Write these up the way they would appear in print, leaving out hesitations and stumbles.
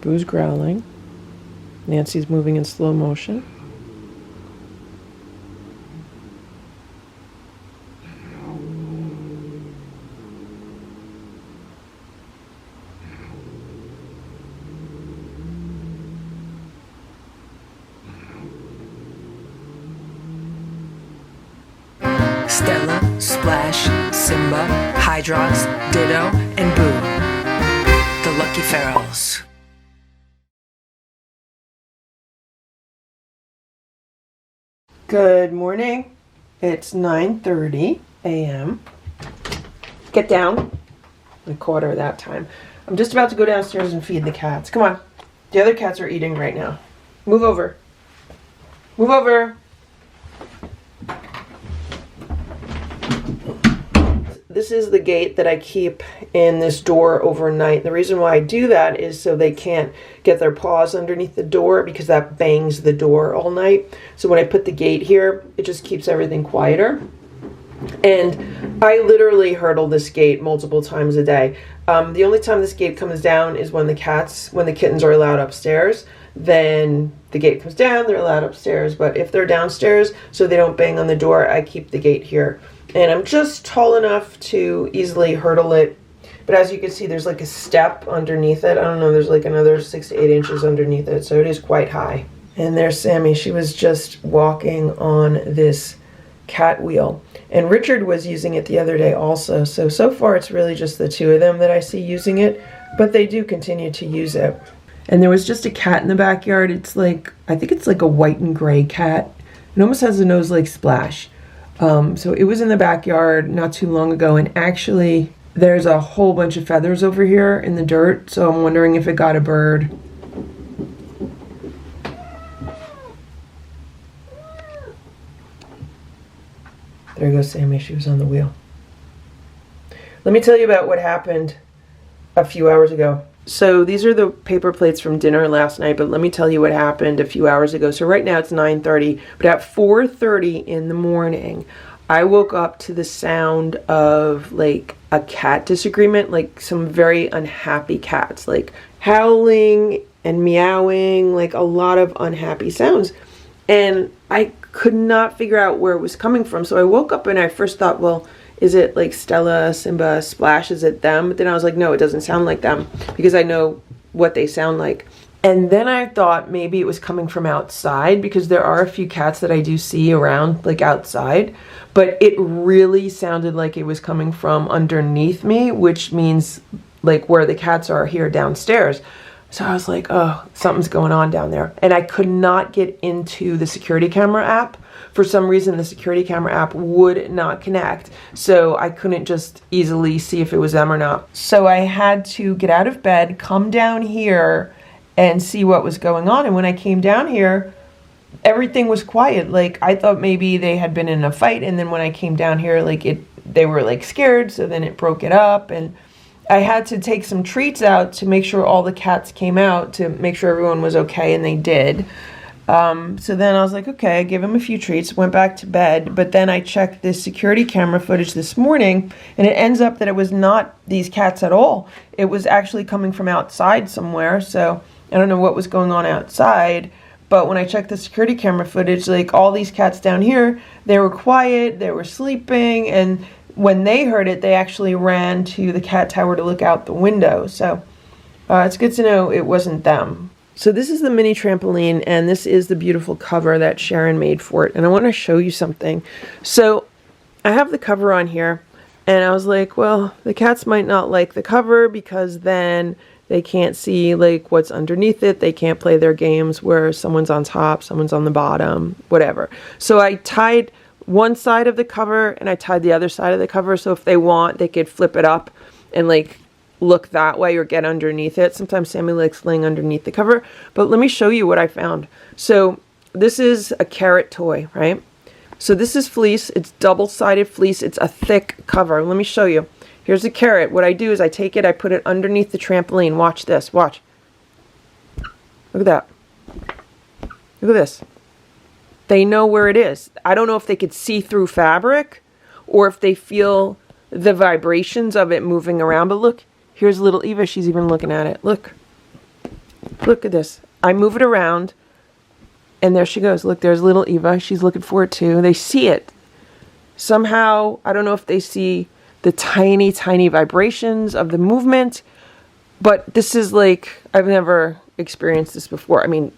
Boo's growling. Nancy's moving in slow motion. Stella, Splash, Simba, Hydrox, Ditto, and Boo. The Lucky Ferals. Good morning. It's 9:30 a.m. Get down. I caught her that time. I'm just about to go downstairs and feed the cats. Come on. The other cats are eating right now. Move over. Move over. This is the gate that I keep in this door overnight. The reason why I do that is so they can't get their paws underneath the door, because that bangs the door all night. So when I put the gate here, it just keeps everything quieter. And I literally hurdle this gate multiple times a day. The only time this gate comes down is when the kittens are allowed upstairs. Then the gate comes down, they're allowed upstairs. But if they're downstairs, so they don't bang on the door, I keep the gate here. And I'm just tall enough to easily hurdle it. But as you can see, there's like a step underneath it. I don't know, there's like another 6 to 8 inches underneath it. So it is quite high. And there's Sammy. She was just walking on this cat wheel. And Richard was using it the other day also. So far it's really just the two of them that I see using it. But they do continue to use it. And there was just a cat in the backyard. It's like, I think it's like a white and gray cat. It almost has a nose like Splash. So it was in the backyard not too long ago, and actually there's a whole bunch of feathers over here in the dirt, so I'm wondering if it got a bird. There goes Sammy, she was on the wheel. Let me tell you about what happened a few hours ago. So these are the paper plates from dinner last night, but let me tell you what happened a few hours ago. So right now it's 9:30, but at 4:30 in the morning, I woke up to the sound of like a cat disagreement, like some very unhappy cats, like howling and meowing, like a lot of unhappy sounds. And I could not figure out where it was coming from. So I woke up and I first thought, well, is it like Stella, Simba, Splash? Is it them? But then I was like, no, it doesn't sound like them, because I know what they sound like. And then I thought maybe it was coming from outside, because there are a few cats that I do see around like outside, but it really sounded like it was coming from underneath me, which means like where the cats are here downstairs. So I was like, oh, something's going on down there. And I could not get into the security camera app. For some reason, the security camera app would not connect. So I couldn't just easily see if it was them or not. So I had to get out of bed, come down here, and see what was going on. And when I came down here, everything was quiet. Like, I thought maybe they had been in a fight. And then when I came down here, like they were like scared. So then it broke it up. And I had to take some treats out to make sure all the cats came out, to make sure everyone was okay, and they did. So then I was like, okay, I gave them a few treats, went back to bed, but then I checked this security camera footage this morning, and it ends up that it was not these cats at all. It was actually coming from outside somewhere, so I don't know what was going on outside, but when I checked the security camera footage, like all these cats down here, they were quiet, they were sleeping, and when they heard it, they actually ran to the cat tower to look out the window. So it's good to know it wasn't them. So this is the mini trampoline, and this is the beautiful cover that Sharon made for it. And I want to show you something. So I have the cover on here, and I was like, well, the cats might not like the cover, because then they can't see like what's underneath it. They can't play their games where someone's on top, someone's on the bottom, whatever. So I tied one side of the cover and I tied the other side of the cover, so if they want, they could flip it up and like look that way or get underneath it. Sometimes Sammy likes laying underneath the cover, but let me show you what I found. So this is a carrot toy, right? So this is fleece. It's double-sided fleece. It's a thick cover. Let me show you. Here's a carrot. What I do is I take it, I put it underneath the trampoline. Watch this. Watch. Look at that. Look at this. They know where it is. I don't know if they could see through fabric or if they feel the vibrations of it moving around, but look. Here's little Eva. She's even looking at it. Look. Look at this. I move it around, and there she goes. Look, there's little Eva. She's looking for it too. They see it. Somehow, I don't know if they see the tiny, tiny vibrations of the movement, but this is like, I've never experienced this before. I mean,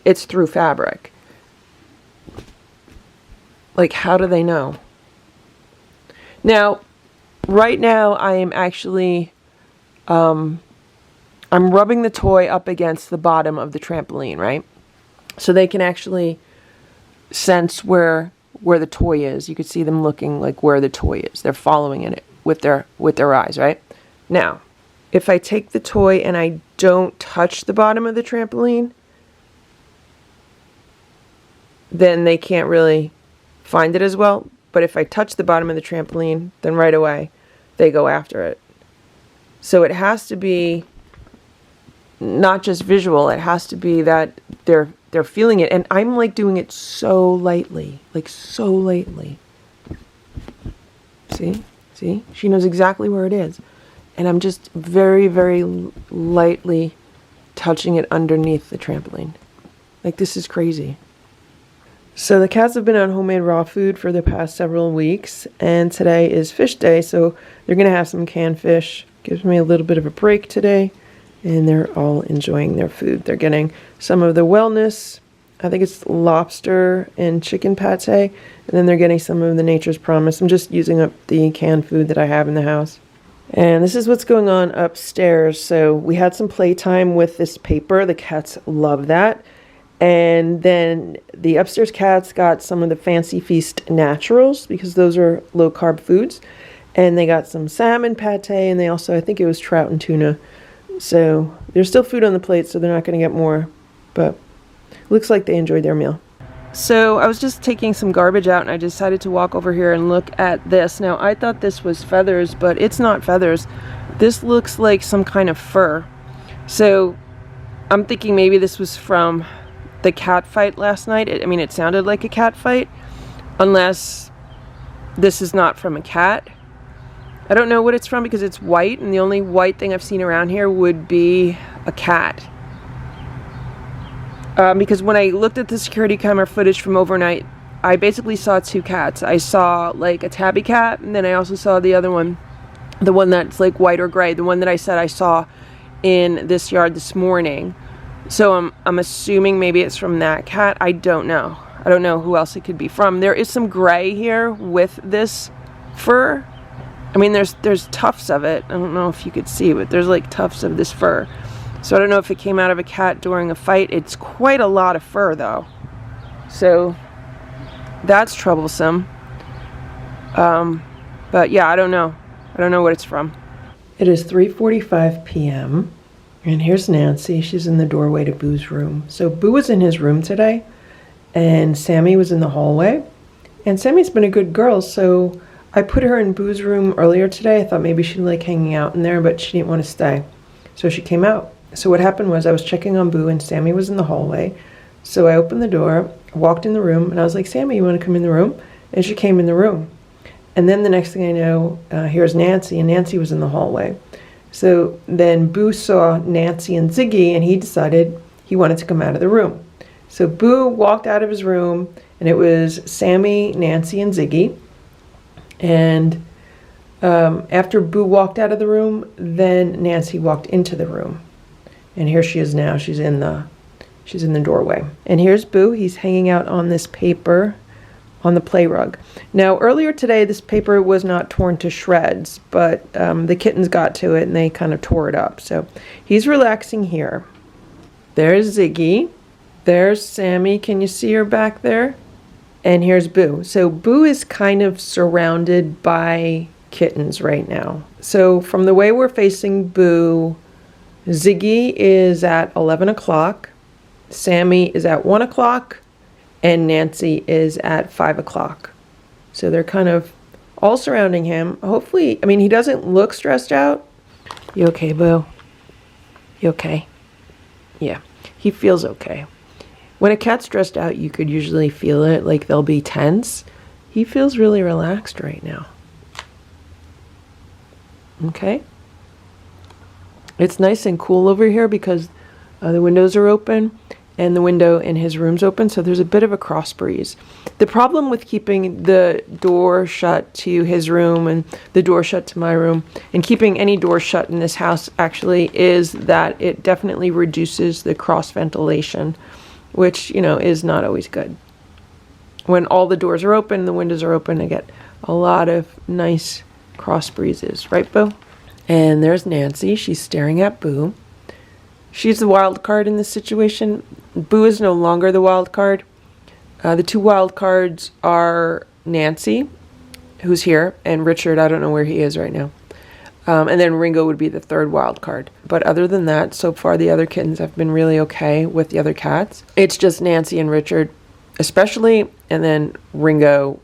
it's through fabric. Like, how do they know? Now, right now, I am actually, I'm rubbing the toy up against the bottom of the trampoline, right? So they can actually sense where the toy is. You could see them looking like where the toy is. They're following it with their eyes, right? Now, if I take the toy and I don't touch the bottom of the trampoline, then they can't really find it as well. But if I touch the bottom of the trampoline, then right away they go after it. So it has to be not just visual, it has to be that they're feeling it. And I'm like doing it so lightly, like so lightly. See? She knows exactly where it is. And I'm just very, very lightly touching it underneath the trampoline. Like, this is crazy. So the cats have been on homemade raw food for the past several weeks, and today is fish day, so they're going to have some canned fish. Gives me a little bit of a break today, and they're all enjoying their food. They're getting some of the wellness, I think it's lobster and chicken pate, and then they're getting some of the Nature's Promise. I'm just using up the canned food that I have in the house. And this is what's going on upstairs. So we had some playtime with this paper. The cats love that. And then the upstairs cats got some of the Fancy Feast naturals, because those are low-carb foods. And they got some salmon pate, and they also, I think it was trout and tuna. So there's still food on the plate, so they're not going to get more. But looks like they enjoyed their meal. So I was just taking some garbage out, and I decided to walk over here and look at this. Now, I thought this was feathers, but it's not feathers. This looks like some kind of fur. So I'm thinking maybe this was from the cat fight last night. I mean, it sounded like a cat fight, unless this is not from a cat. I don't know what it's from because it's white, and the only white thing I've seen around here would be a cat. Because when I looked at the security camera footage from overnight, I basically saw two cats. I saw like a tabby cat, and then I also saw the other one, the one that's like white or gray, the one that I said I saw in this yard this morning. So I'm assuming maybe it's from that cat. I don't know. I don't know who else it could be from. There is some gray here with this fur. I mean, there's tufts of it. I don't know if you could see, but there's like tufts of this fur. So I don't know if it came out of a cat during a fight. It's quite a lot of fur, though. So that's troublesome. But yeah, I don't know. I don't know what it's from. It is 3:45 p.m. And here's Nancy. She's in the doorway to Boo's room. So Boo was in his room today, and Sammy was in the hallway. And Sammy's been a good girl, so I put her in Boo's room earlier today. I thought maybe she'd like hanging out in there, but she didn't want to stay. So she came out. So what happened was I was checking on Boo, and Sammy was in the hallway. So I opened the door, walked in the room, and I was like, Sammy, you want to come in the room? And she came in the room. And then the next thing I know, here's Nancy, and Nancy was in the hallway. So then Boo saw Nancy and Ziggy, and he decided he wanted to come out of the room. So Boo walked out of his room, and it was Sammy, Nancy, and Ziggy. And after Boo walked out of the room, then Nancy walked into the room. And here she is now. She's in the doorway. And here's Boo. He's hanging out on this paper on the play rug. Now, earlier today, this paper was not torn to shreds, but the kittens got to it and they kind of tore it up. So he's relaxing here. There's Ziggy. There's Sammy. Can you see her back there? And here's Boo. So Boo is kind of surrounded by kittens right now. So from the way we're facing Boo, Ziggy is at 11 o'clock, Sammy is at 1 o'clock, and Nancy is at 5 o'clock. So they're kind of all surrounding him. Hopefully, I mean, he doesn't look stressed out. You okay, Boo? You okay? Yeah, he feels okay. When a cat's stressed out, you could usually feel it, like they'll be tense. He feels really relaxed right now. Okay? It's nice and cool over here because The windows are open, and the window in his room's open, so there's a bit of a cross breeze. The problem with keeping the door shut to his room and the door shut to my room, and keeping any door shut in this house actually, is that it definitely reduces the cross ventilation, which, you know, is not always good. When all the doors are open, the windows are open, I get a lot of nice cross breezes. Right, Boo? And there's Nancy. She's staring at Boo. She's the wild card in this situation. Boo is no longer the wild card. The two wild cards are Nancy, who's here, and Richard. I don't know where he is right now. And then Ringo would be the third wild card. But other than that, so far the other kittens have been really okay with the other cats. It's just Nancy and Richard, especially, and then Ringo,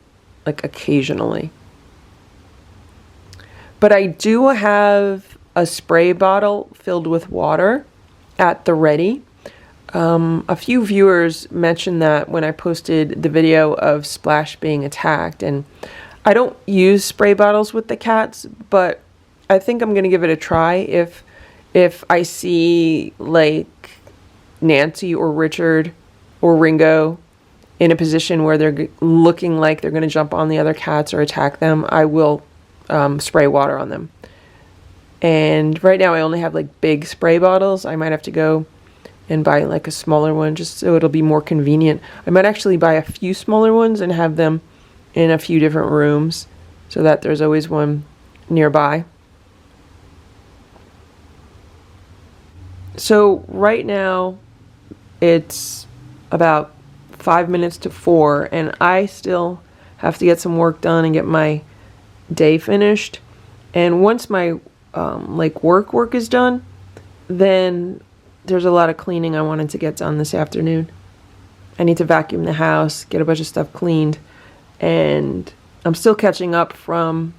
like, occasionally. But I do have a spray bottle filled with water at the ready. A few viewers mentioned that when I posted the video of Splash being attacked, and I don't use spray bottles with the cats, but I think I'm gonna give it a try if I see, like, Nancy or Richard or Ringo in a position where they're looking like they're gonna jump on the other cats or attack them. I will spray water on them. And right now I only have, like, big spray bottles. I might have to go and buy, like, a smaller one just so it'll be more convenient. I might actually buy a few smaller ones and have them in a few different rooms so that there's always one nearby. So right now it's about 5 minutes to 4, and I still have to get some work done and get my day finished. And once my like work is done, then there's a lot of cleaning I wanted to get done this afternoon. I need to vacuum the house, get a bunch of stuff cleaned, and I'm still catching up from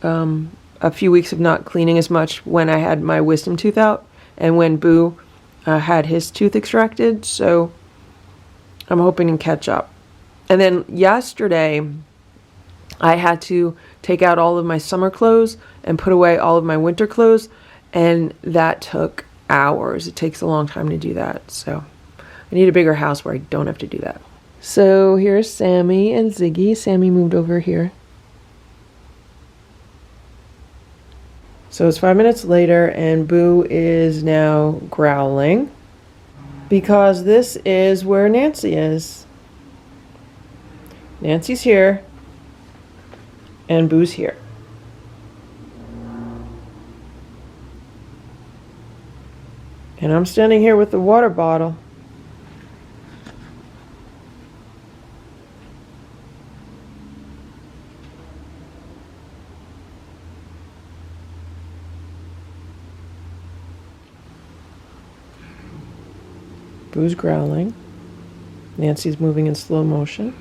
a few weeks of not cleaning as much when I had my wisdom tooth out and when Boo had his tooth extracted, so I'm hoping to catch up. And then yesterday I had to take out all of my summer clothes and put away all of my winter clothes, and that took hours. It takes a long time to do that, so I need a bigger house where I don't have to do that. So here's Sammy and Ziggy. Sammy moved over here. So it's 5 minutes later, and Boo is now growling because this is where Nancy is. Nancy's here, and Boo's here. And I'm standing here with the water bottle. Boo's growling. Nancy's moving in slow motion.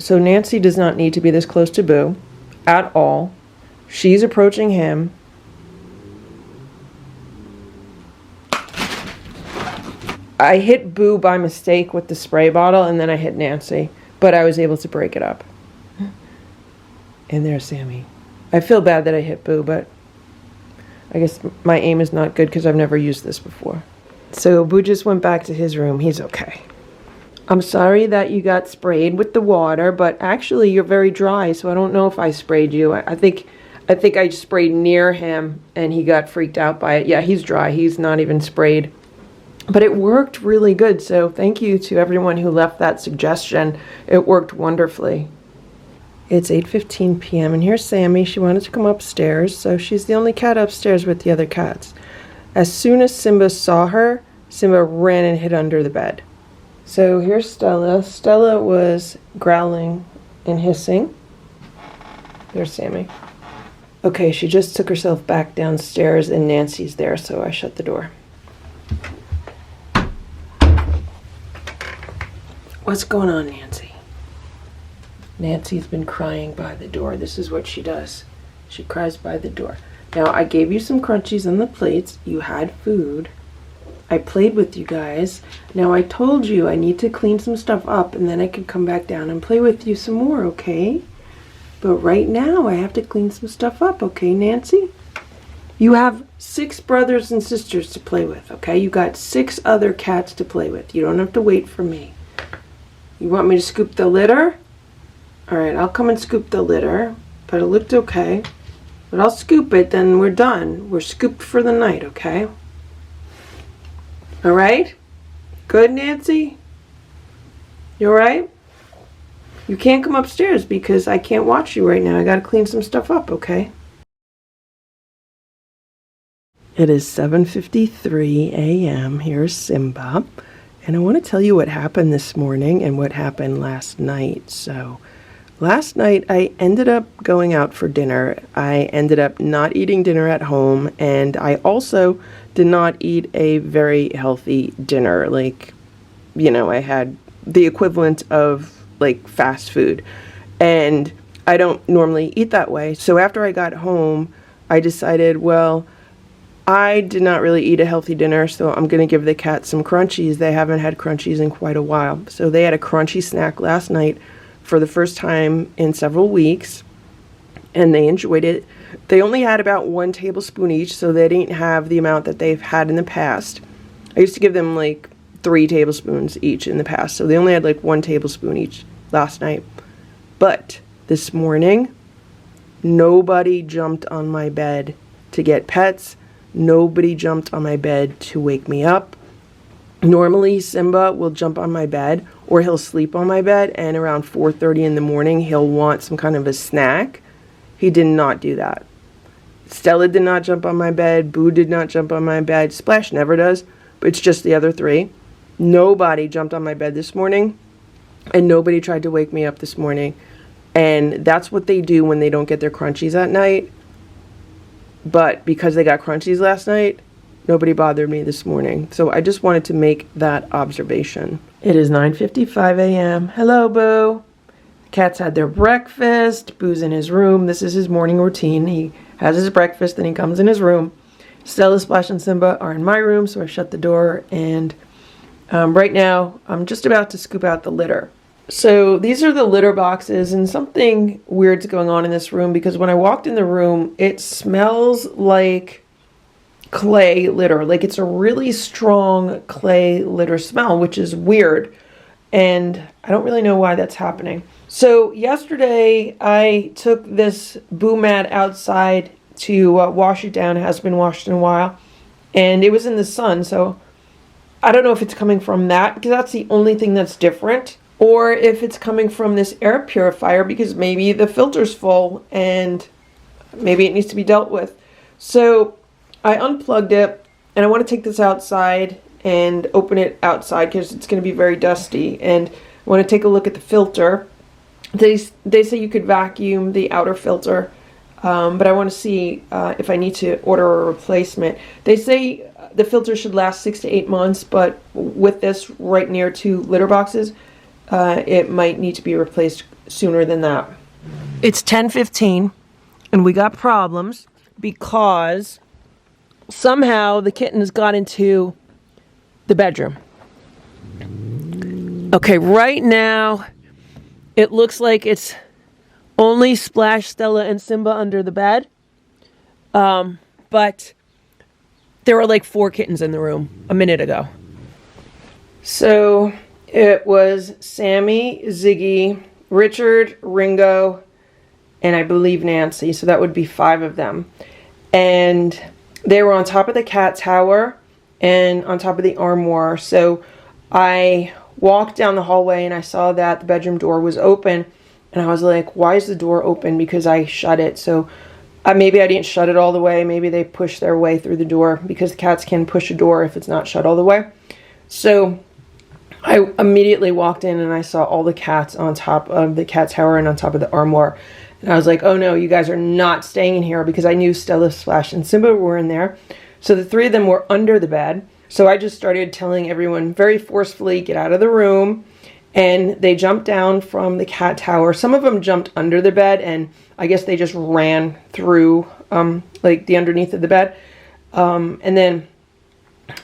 So Nancy does not need to be this close to Boo at all. She's approaching him. I hit Boo by mistake with the spray bottle, and then I hit Nancy, but I was able to break it up. And there's Sammy. I feel bad that I hit Boo, but I guess my aim is not good because I've never used this before. So Boo just went back to his room. He's okay. I'm sorry that you got sprayed with the water, but actually you're very dry, so I don't know if I sprayed you. I think I sprayed near him and he got freaked out by it. Yeah, he's dry. He's not even sprayed. But it worked really good, so thank you to everyone who left that suggestion. It worked wonderfully. It's 8:15 p.m. and here's Sammy. She wanted to come upstairs, so she's the only cat upstairs with the other cats. As soon as Simba saw her, Simba ran and hid under the bed. So here's Stella. Stella was growling and hissing. There's Sammy. Okay, she just took herself back downstairs and Nancy's there, so I shut the door. What's going on, Nancy? Nancy's been crying by the door. This is what she does. She cries by the door. Now, I gave you some crunchies on the plates. You had food. I played with you guys. Now, I told you I need to clean some stuff up and then I could come back down and play with you some more, okay? But right now, I have to clean some stuff up, okay, Nancy? You have 6 brothers and sisters to play with, okay? You got 6 other cats to play with. You don't have to wait for me. You want me to scoop the litter? All right, I'll come and scoop the litter, but it looked okay. But I'll scoop it, then we're done. We're scooped for the night, okay? All right? Good, Nancy? You all right? You can't come upstairs because I can't watch you right now. I gotta clean some stuff up, okay? It is 7:53 a.m. Here's Simba. And I want to tell you what happened this morning and what happened last night. So, last night I ended up going out for dinner. I ended up not eating dinner at home, and I also did not eat a very healthy dinner. Like, you know, I had the equivalent of like fast food, and I don't normally eat that way. So after I got home, I decided, well, I did not really eat a healthy dinner, so I'm going to give the cats some crunchies. They haven't had crunchies in quite a while. So they had a crunchy snack last night for the first time in several weeks, and they enjoyed it. They only had about 1 tablespoon each, so they didn't have the amount that they've had in the past. I used to give them like 3 tablespoons each in the past, so they only had like 1 tablespoon each last night. But this morning, nobody jumped on my bed to get pets. Nobody jumped on my bed to wake me up. Normally, Simba will jump on my bed or he'll sleep on my bed, and around 4:30 in the morning, he'll want some kind of a snack. He did not do that. Stella did not jump on my bed. Boo did not jump on my bed. Splash never does, but it's just the other 3. Nobody jumped on my bed this morning, and nobody tried to wake me up this morning. And that's what they do when they don't get their crunchies at night. But because they got crunchies last night, nobody bothered me this morning. So I just wanted to make that observation. It is 9:55 a.m. Hello, Boo. The cats had their breakfast. Boo's in his room. This is his morning routine. He has his breakfast, then he comes in his room. Stella, Splash, and Simba are in my room, so I shut the door. And right now, I'm just about to scoop out the litter. So these are the litter boxes, and something weird's going on in this room because when I walked in the room, it smells like clay litter. Like it's a really strong clay litter smell, which is weird. And I don't really know why that's happening. So yesterday, I took this Boo mat outside to wash it down. It hasn't been washed in a while. And it was in the sun, so I don't know if it's coming from that, because that's the only thing that's different. Or if it's coming from this air purifier, because maybe the filter's full and maybe it needs to be dealt with. So I unplugged it, and I want to take this outside and open it outside because it's going to be very dusty. And I want to take a look at the filter. They say you could vacuum the outer filter, but I want to see if I need to order a replacement. They say the filter should last 6 to 8 months, but with this right near 2 litter boxes, it might need to be replaced sooner than that. It's 10:15, and we got problems because somehow the kittens got into the bedroom. Okay, right now, it looks like it's only Splash, Stella, and Simba under the bed. But there were like 4 kittens in the room a minute ago. So it was Sammy, Ziggy, Richard, Ringo, and I believe Nancy. So that would be 5 of them. And they were on top of the cat tower and on top of the armoire. So I walked down the hallway and I saw that the bedroom door was open. And I was like, why is the door open? Because I shut it. So maybe I didn't shut it all the way. Maybe they pushed their way through the door, because the cats can push a door if it's not shut all the way. So I immediately walked in and I saw all the cats on top of the cat tower and on top of the armoire. And I was like, oh no, you guys are not staying in here, because I knew Stella, Splash, and Simba were in there. So the 3 of them were under the bed. So I just started telling everyone very forcefully, get out of the room. and they jumped down from the cat tower. Some of them jumped under the bed, and I guess they just ran through like the underneath of the bed. And then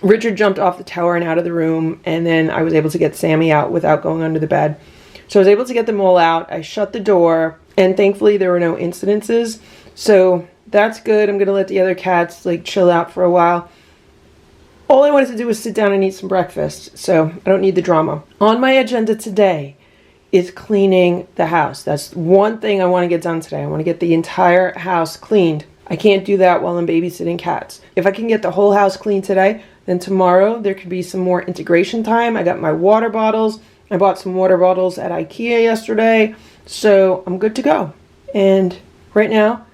Richard jumped off the tower and out of the room, and then I was able to get Sammy out without going under the bed. So I was able to get them all out. I shut the door, and thankfully there were no incidences. So that's good. I'm going to let the other cats like chill out for a while. All I wanted to do was sit down and eat some breakfast, so I don't need the drama. On my agenda today is cleaning the house. That's one thing I want to get done today. I want to get the entire house cleaned. I can't do that while I'm babysitting cats. If I can get the whole house cleaned today, then tomorrow there could be some more integration time. I got my water bottles. I bought some water bottles at IKEA yesterday, so I'm good to go. And right now,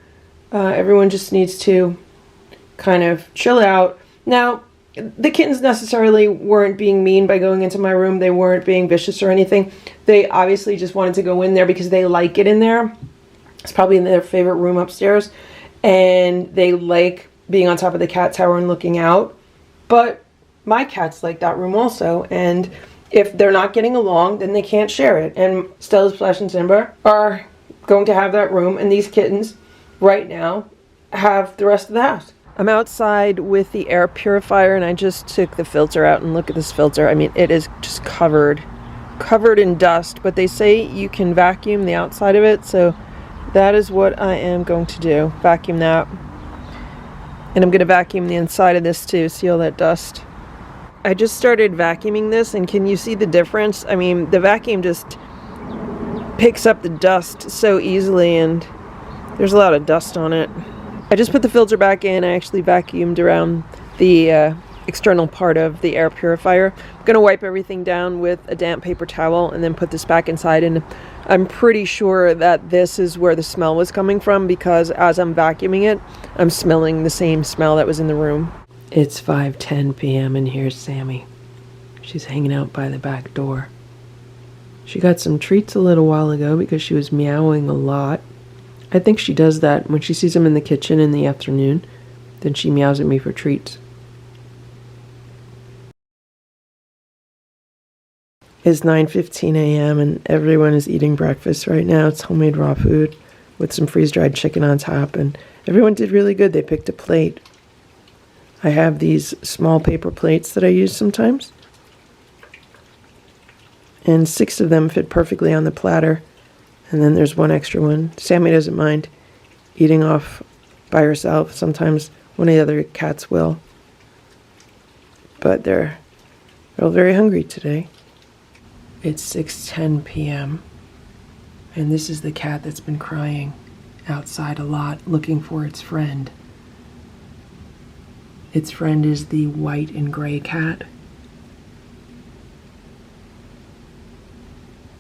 everyone just needs to kind of chill out. Now, the kittens necessarily weren't being mean by going into my room. They weren't being vicious or anything. They obviously just wanted to go in there because they like it in there. It's probably in their favorite room upstairs. And they like being on top of the cat tower and looking out. But my cats like that room also. And if they're not getting along, then they can't share it. And Stella, Splash and Simba are going to have that room. And these kittens right now have the rest of the house. I'm outside with the air purifier, and I just took the filter out, and look at this filter. I mean, it is just covered in dust, but they say you can vacuum the outside of it, so that is what I am going to do. Vacuum that. And I'm going to vacuum the inside of this too, see all that dust. I just started vacuuming this, and can you see the difference? I mean, the vacuum just picks up the dust so easily, and there's a lot of dust on it. I just put the filter back in. I actually vacuumed around the external part of the air purifier. I'm going to wipe everything down with a damp paper towel and then put this back inside. And I'm pretty sure that this is where the smell was coming from, because as I'm vacuuming it, I'm smelling the same smell that was in the room. It's 5:10 p.m. and here's Sammy. She's hanging out by the back door. She got some treats a little while ago because she was meowing a lot. I think she does that when she sees him in the kitchen in the afternoon. Then she meows at me for treats. It's 9:15 a.m. and everyone is eating breakfast right now. It's homemade raw food with some freeze-dried chicken on top, and everyone did really good. They picked a plate. I have these small paper plates that I use sometimes, and 6 of them fit perfectly on the platter. And then there's one extra one. Sammy doesn't mind eating off by herself. Sometimes one of the other cats will. But they're all very hungry today. It's 6:10 p.m. And this is the cat that's been crying outside a lot, looking for its friend. Its friend is the white and gray cat.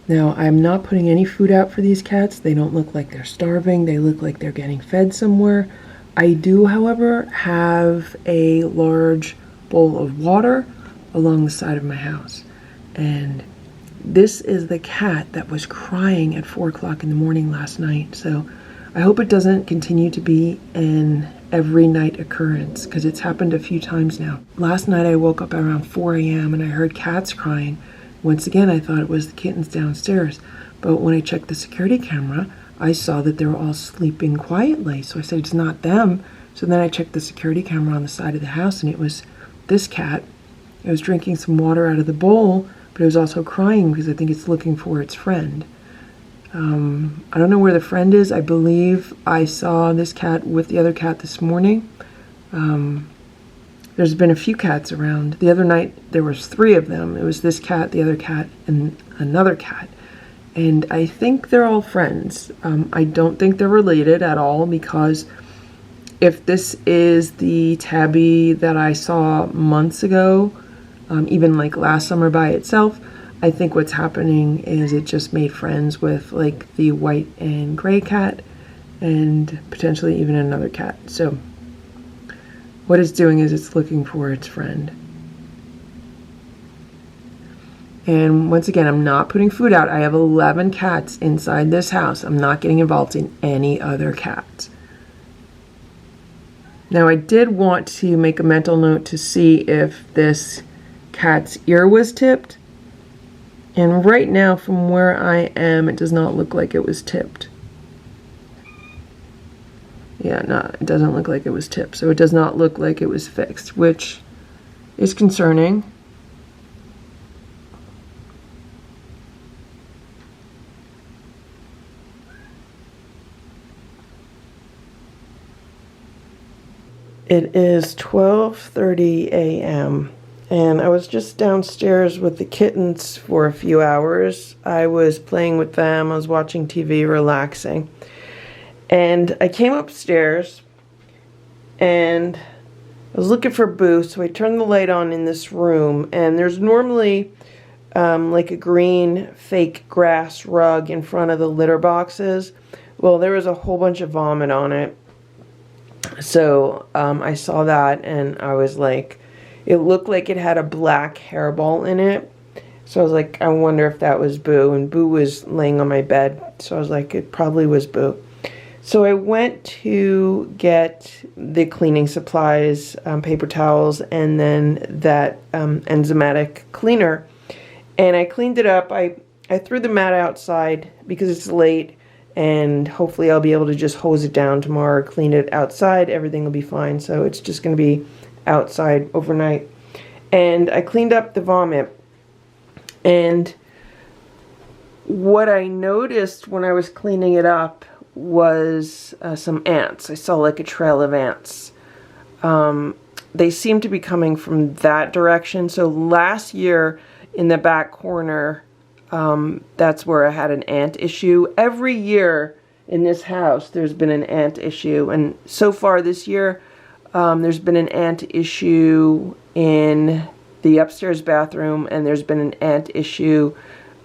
Now, I'm not putting any food out for these cats. They don't look like they're starving. They look like they're getting fed somewhere. I do, however, have a large bowl of water along the side of my house. And this is the cat that was crying at 4 o'clock in the morning last night. So I hope it doesn't continue to be an every night occurrence, because it's happened a few times now. Last night I woke up around 4 a.m. and I heard cats crying. Once again, I thought it was the kittens downstairs, but when I checked the security camera, I saw that they were all sleeping quietly. So I said, it's not them. So then I checked the security camera on the side of the house, and it was this cat. It was drinking some water out of the bowl, but it was also crying because I think it's looking for its friend. I don't know where the friend is. I believe I saw this cat with the other cat this morning. There's been a few cats around. The other night, there was 3 of them. It was this cat, the other cat, and another cat. And I think they're all friends. I don't think they're related at all, because if this is the tabby that I saw months ago, even like last summer by itself, I think what's happening is it just made friends with like the white and gray cat and potentially even another cat. So what it's doing is it's looking for its friend. And once again, I'm not putting food out. I have 11 cats inside this house. I'm not getting involved in any other cats. Now, I did want to make a mental note to see if this cat's ear was tipped. And right now, from where I am, it does not look like it was tipped. Yeah, no, it doesn't look like it was tipped. So it does not look like it was fixed, which is concerning. It is 12:30 a.m. and I was just downstairs with the kittens for a few hours. I was playing with them, I was watching TV, relaxing. And I came upstairs and I was looking for Boo, so I turned the light on in this room, and there's normally like a green fake grass rug in front of the litter boxes. Well, there was a whole bunch of vomit on it. So I saw that and I was like, it looked like it had a black hairball in it. So I was like, I wonder if that was Boo. And Boo was laying on my bed. So I was like, it probably was Boo. So I went to get the cleaning supplies, paper towels, and then that enzymatic cleaner. And I cleaned it up. I threw the mat outside because it's late. And hopefully I'll be able to just hose it down tomorrow, clean it outside, everything will be fine. So it's just going to be outside overnight. And I cleaned up the vomit. And what I noticed when I was cleaning it up was some ants. I saw like a trail of ants. They seem to be coming from that direction. So last year in the back corner, that's where I had an ant issue. Every year in this house, there's been an ant issue. And so far this year, there's been an ant issue in the upstairs bathroom, and there's been an ant issue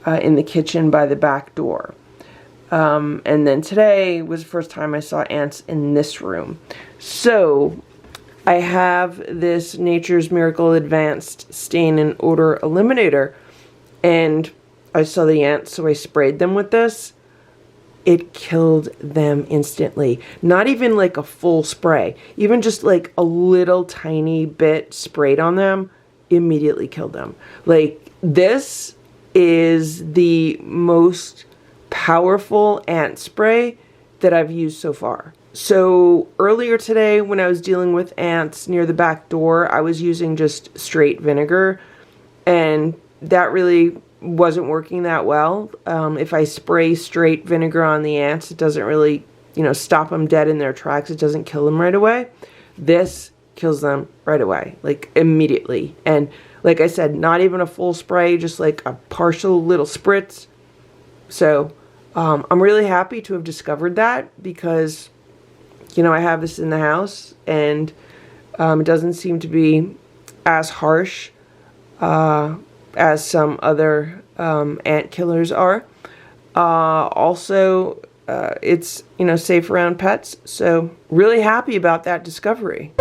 in the kitchen by the back door. And then today was the first time I saw ants in this room. So I have this Nature's Miracle Advanced Stain and Odor Eliminator, and I saw the ants, so I sprayed them with this. It killed them instantly. Not even like a full spray. Even just like a little tiny bit sprayed on them, immediately killed them. Like, this is the most powerful ant spray that I've used so far. So earlier today, when I was dealing with ants near the back door, I was using just straight vinegar, and that really wasn't working that well. If I spray straight vinegar on the ants, it doesn't really, stop them dead in their tracks. It doesn't kill them right away. This kills them right away, like immediately. And like I said, not even a full spray, just like a partial little spritz. So I'm really happy to have discovered that, because I have this in the house, and it doesn't seem to be as harsh as some other ant killers are. Also, it's, safe around pets. So really happy about that discovery.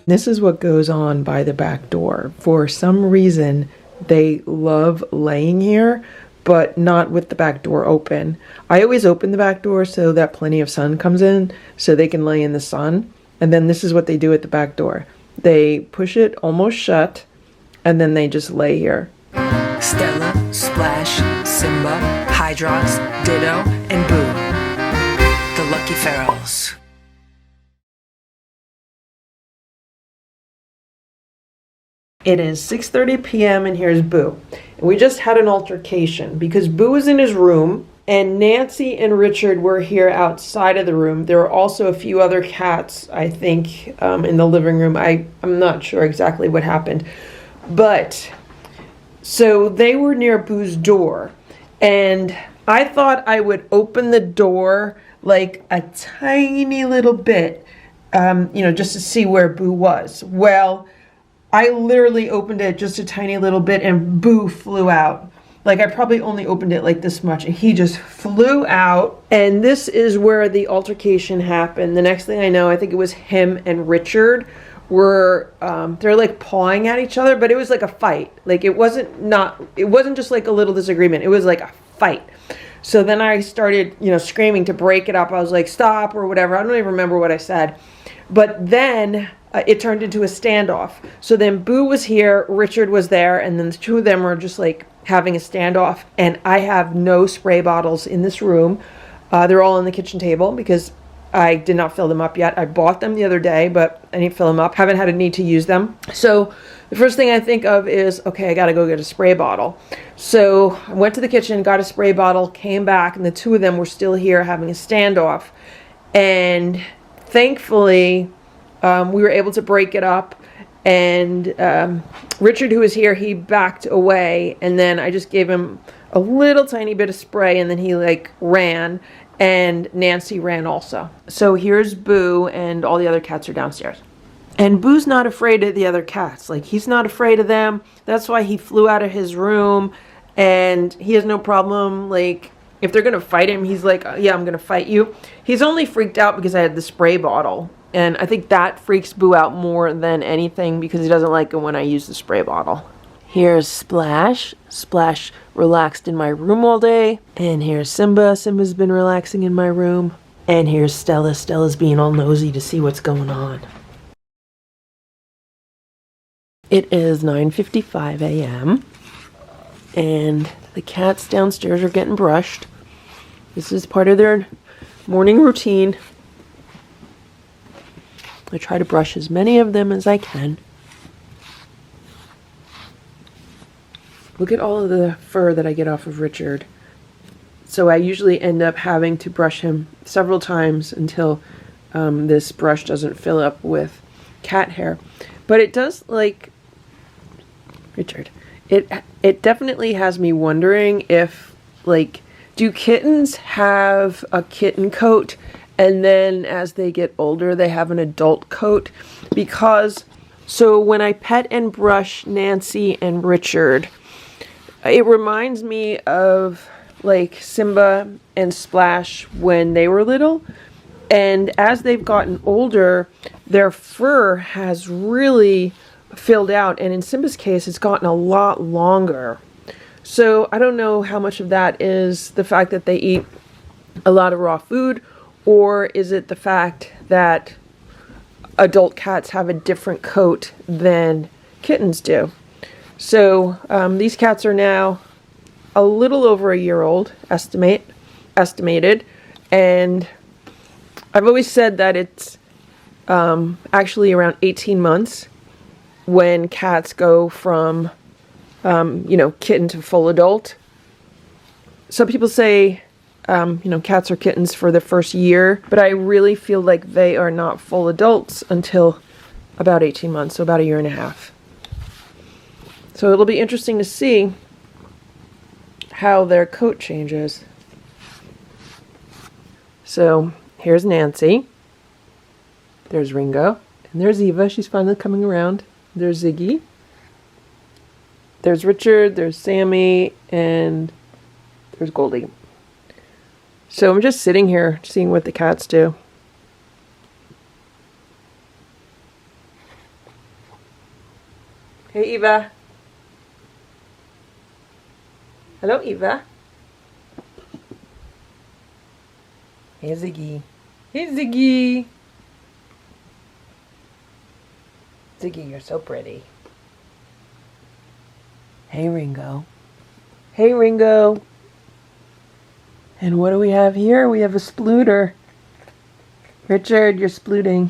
This is what goes on by the back door. For some reason, they love laying here, but not with the back door open. I always open the back door so that plenty of sun comes in, so they can lay in the sun. And then this is what they do at the back door. They push it almost shut, and then they just lay here. Stella, Splash, Simba, Hydrox, Ditto, and Boo. The Lucky Ferals. It is 6:30 p.m. and here's Boo. And we just had an altercation because Boo was in his room and Nancy and Richard were here outside of the room. There were also a few other cats, I think, in the living room. I'm not sure exactly what happened. But, so they were near Boo's door. And I thought I would open the door like a tiny little bit, just to see where Boo was. Well, I literally opened it just a tiny little bit and Boo flew out. Like, I probably only opened it like this much, and he just flew out. And this is where the altercation happened. The next thing I know, I think it was him and Richard were, they're like pawing at each other, but it was like a fight. Like, it wasn't just like a little disagreement. It was like a fight. So then I started, screaming to break it up. I was like, stop, or whatever. I don't even remember what I said. But then it turned into a standoff. So then Boo was here, Richard was there, and then the two of them were just like having a standoff. And I have no spray bottles in this room. They're all on the kitchen table because I did not fill them up yet. I bought them the other day, but I didn't fill them up. Haven't had a need to use them. So the first thing I think of is, okay, I got to go get a spray bottle. So I went to the kitchen, got a spray bottle, came back, and the two of them were still here having a standoff. And thankfully, we were able to break it up. And Richard, who was here, he backed away. And then I just gave him a little tiny bit of spray, and then he like ran. And Nancy ran also. So here's Boo, and all the other cats are downstairs. And Boo's not afraid of the other cats. Like, he's not afraid of them. That's why he flew out of his room, and he has no problem. Like, if they're going to fight him, he's like, yeah, I'm going to fight you. He's only freaked out because I had the spray bottle. And I think that freaks Boo out more than anything because he doesn't like it when I use the spray bottle. Here's Splash. Splash relaxed in my room all day. And here's Simba. Simba's been relaxing in my room. And here's Stella. Stella's being all nosy to see what's going on. It is 9:55 a.m. And the cats downstairs are getting brushed. This is part of their morning routine. I try to brush as many of them as I can. Look at all of the fur that I get off of Richard. So I usually end up having to brush him several times until this brush doesn't fill up with cat hair. But it does, like, Richard, it definitely has me wondering if, like, do kittens have a kitten coat and then as they get older they have an adult coat? Because, so when I pet and brush Nancy and Richard, it reminds me of like Simba and Splash when they were little. And as they've gotten older, their fur has really filled out. And in Simba's case, it's gotten a lot longer. So I don't know how much of that is the fact that they eat a lot of raw food, or is it the fact that adult cats have a different coat than kittens do. So these cats are now a little over a year old, estimated, and I've always said that it's actually around 18 months when cats go from, kitten to full adult. Some people say, cats are kittens for the first year, but I really feel like they are not full adults until about 18 months, so about a year and a half. So it'll be interesting to see how their coat changes. So here's Nancy. There's Ringo. And there's Eva. She's finally coming around. There's Ziggy. There's Richard. There's Sammy. And there's Goldie. So I'm just sitting here seeing what the cats do. Hey, Eva. Hello, Eva. Hey, Ziggy. Hey, Ziggy. Ziggy, you're so pretty. Hey, Ringo. Hey, Ringo. And what do we have here? We have a splooter. Richard, you're splooting.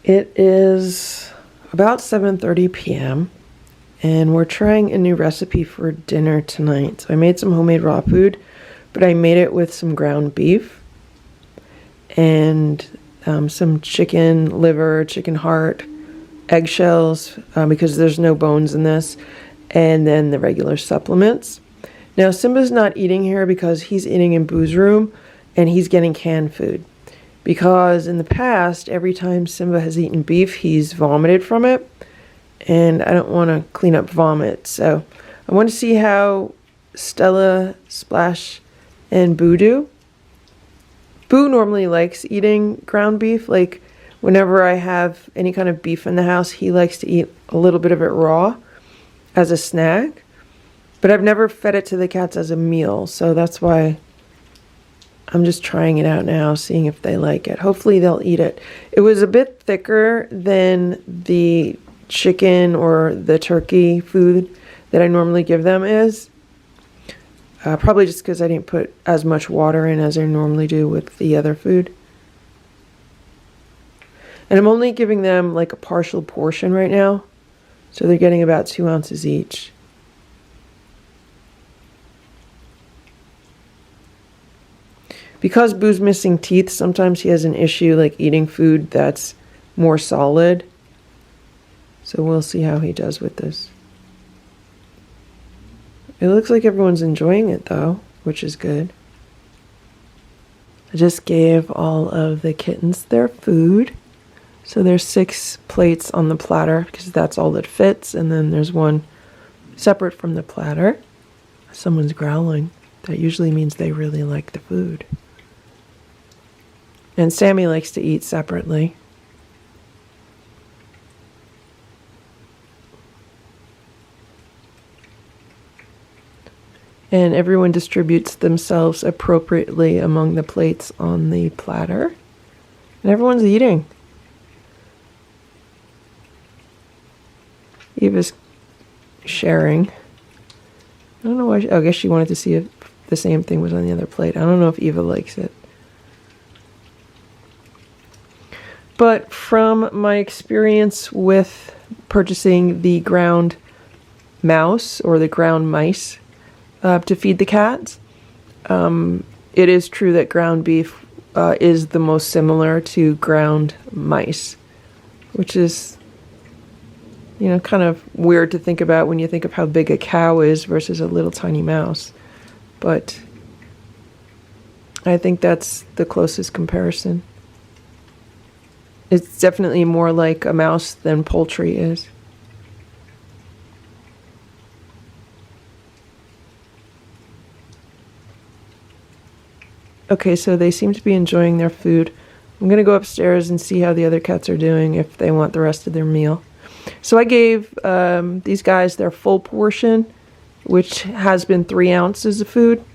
It is about 7:30 p.m. and we're trying a new recipe for dinner tonight. So I made some homemade raw food, but I made it with some ground beef and some chicken liver, chicken heart, eggshells, because there's no bones in this, and then the regular supplements. Now Simba's not eating here because he's eating in Boo's room and he's getting canned food. Because in the past, every time Simba has eaten beef, he's vomited from it. And I don't want to clean up vomit. So I want to see how Stella, Splash, and Boo do. Boo normally likes eating ground beef. Like whenever I have any kind of beef in the house, he likes to eat a little bit of it raw as a snack. But I've never fed it to the cats as a meal. So that's why I'm just trying it out now, seeing if they like it. Hopefully they'll eat it. It was a bit thicker than the chicken or the turkey food that I normally give them is. Probably just because I didn't put as much water in as I normally do with the other food. And I'm only giving them like a partial portion right now. So they're getting about 2 ounces each. Because Boo's missing teeth, sometimes he has an issue like eating food that's more solid. So we'll see how he does with this. It looks like everyone's enjoying it though, which is good. I just gave all of the kittens their food. So there's 6 plates on the platter because that's all that fits. And then there's one separate from the platter. Someone's growling. That usually means they really like the food. And Sammy likes to eat separately. And everyone distributes themselves appropriately among the plates on the platter. And everyone's eating. Eva's sharing. I don't know why. I guess she wanted to see if the same thing was on the other plate. I don't know if Eva likes it. But from my experience with purchasing the ground mouse or the ground mice to feed the cats, it is true that ground beef is the most similar to ground mice, which is, you know, kind of weird to think about when you think of how big a cow is versus a little tiny mouse. But I think that's the closest comparison. It's definitely more like a mouse than poultry is. Okay, so they seem to be enjoying their food. I'm going to go upstairs and see how the other cats are doing, if they want the rest of their meal. So I gave these guys their full portion, which has been 3 ounces of food.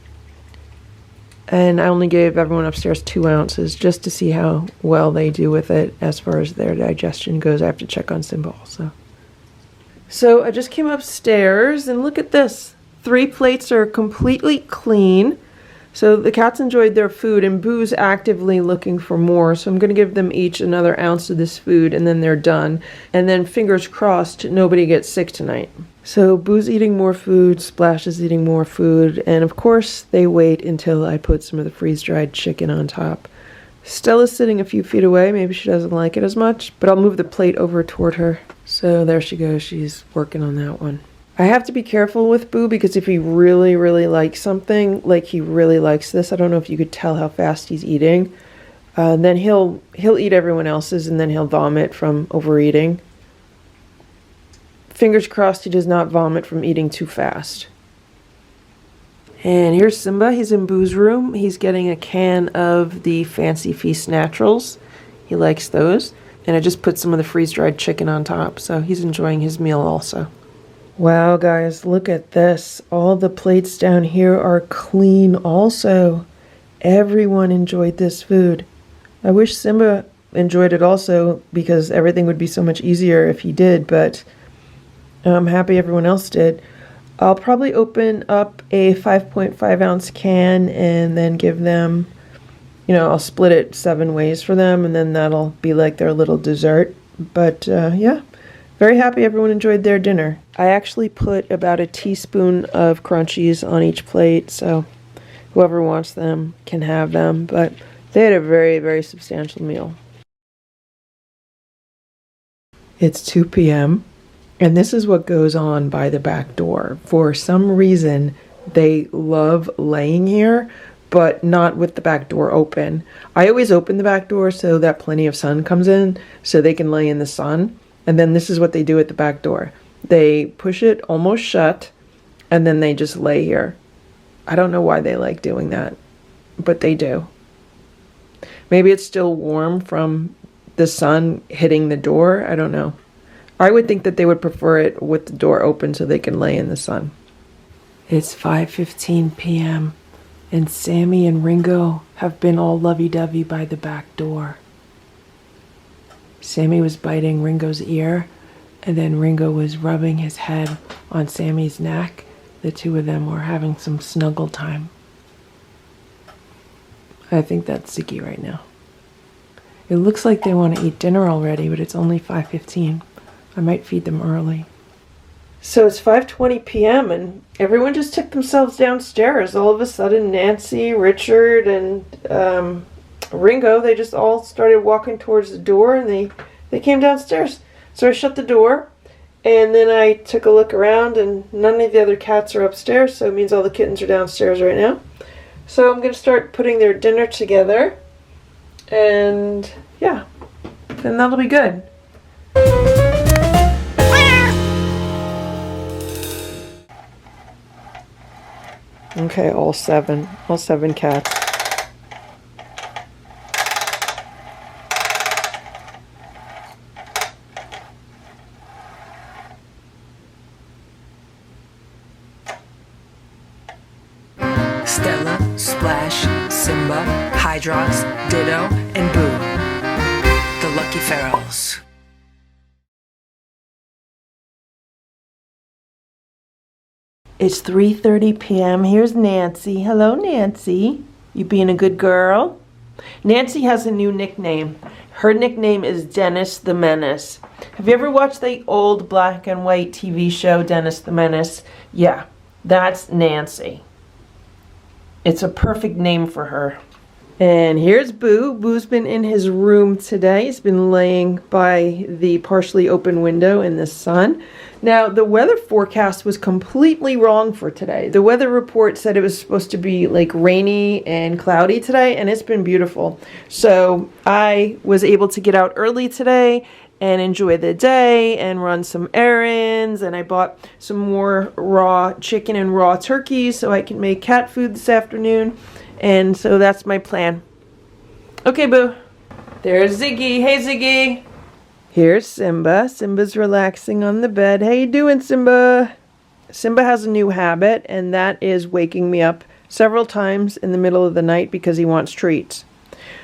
And I only gave everyone upstairs 2 ounces just to see how well they do with it as far as their digestion goes. I have to check on Simba also. So I just came upstairs and look at this. 3 plates are completely clean. So the cats enjoyed their food and Boo's actively looking for more. So I'm going to give them each another ounce of this food and then they're done. And then fingers crossed, nobody gets sick tonight. So Boo's eating more food, Splash is eating more food, and of course they wait until I put some of the freeze-dried chicken on top. Stella's sitting a few feet away, maybe she doesn't like it as much, but I'll move the plate over toward her. So there she goes, she's working on that one. I have to be careful with Boo because if he really, really likes something, like he really likes this, I don't know if you could tell how fast he's eating, then he'll eat everyone else's and then he'll vomit from overeating. Fingers crossed he does not vomit from eating too fast. And here's Simba. He's in Boo's room. He's getting a can of the Fancy Feast Naturals. He likes those. And I just put some of the freeze-dried chicken on top, so he's enjoying his meal also. Wow, guys, look at this. All the plates down here are clean also. Everyone enjoyed this food. I wish Simba enjoyed it also because everything would be so much easier if he did, but I'm happy everyone else did. I'll probably open up a 5.5 ounce can and then give them, I'll split it 7 ways for them and then that'll be like their little dessert. But yeah, very happy everyone enjoyed their dinner. I actually put about a teaspoon of crunchies on each plate, so whoever wants them can have them. But they had a very, very substantial meal. It's 2 p.m. and this is what goes on by the back door. For some reason, they love laying here, but not with the back door open. I always open the back door so that plenty of sun comes in so they can lay in the sun. And then this is what they do at the back door. They push it almost shut and then they just lay here. I don't know why they like doing that, but they do. Maybe it's still warm from the sun hitting the door. I don't know. I would think that they would prefer it with the door open so they can lay in the sun. It's 5:15 p.m. and Sammy and Ringo have been all lovey-dovey by the back door. Sammy was biting Ringo's ear, and then Ringo was rubbing his head on Sammy's neck. The two of them were having some snuggle time. I think that's Ziggy right now. It looks like they want to eat dinner already, but it's only 5:15. I might feed them early. So it's 5:20 p.m. and everyone just took themselves downstairs. All of a sudden, Nancy, Richard, and Ringo, they just all started walking towards the door, and they came downstairs. So I shut the door, and then I took a look around, and none of the other cats are upstairs, so it means all the kittens are downstairs right now. So I'm going to start putting their dinner together, and yeah, then that'll be good. Okay, all seven cats. Stella, Splash, Simba, Hydrox, Ditto, and Boo. The Lucky Ferals. It's 3:30 p.m. Here's Nancy. Hello, Nancy. You being a good girl? Nancy has a new nickname. Her nickname is Dennis the Menace. Have you ever watched the old black and white TV show, Dennis the Menace? Yeah, that's Nancy. It's a perfect name for her. And here's Boo. Boo's been in his room today. He's been laying by the partially open window in the sun. Now, the weather forecast was completely wrong for today. The weather report said it was supposed to be like rainy and cloudy today, and it's been beautiful. So I was able to get out early today and enjoy the day and run some errands, and I bought some more raw chicken and raw turkey so I can make cat food this afternoon. And so that's my plan. Okay, Boo. There's Ziggy. Hey, Ziggy. Here's Simba. Simba's relaxing on the bed. How you doing, Simba? Simba has a new habit, and that is waking me up several times in the middle of the night because he wants treats.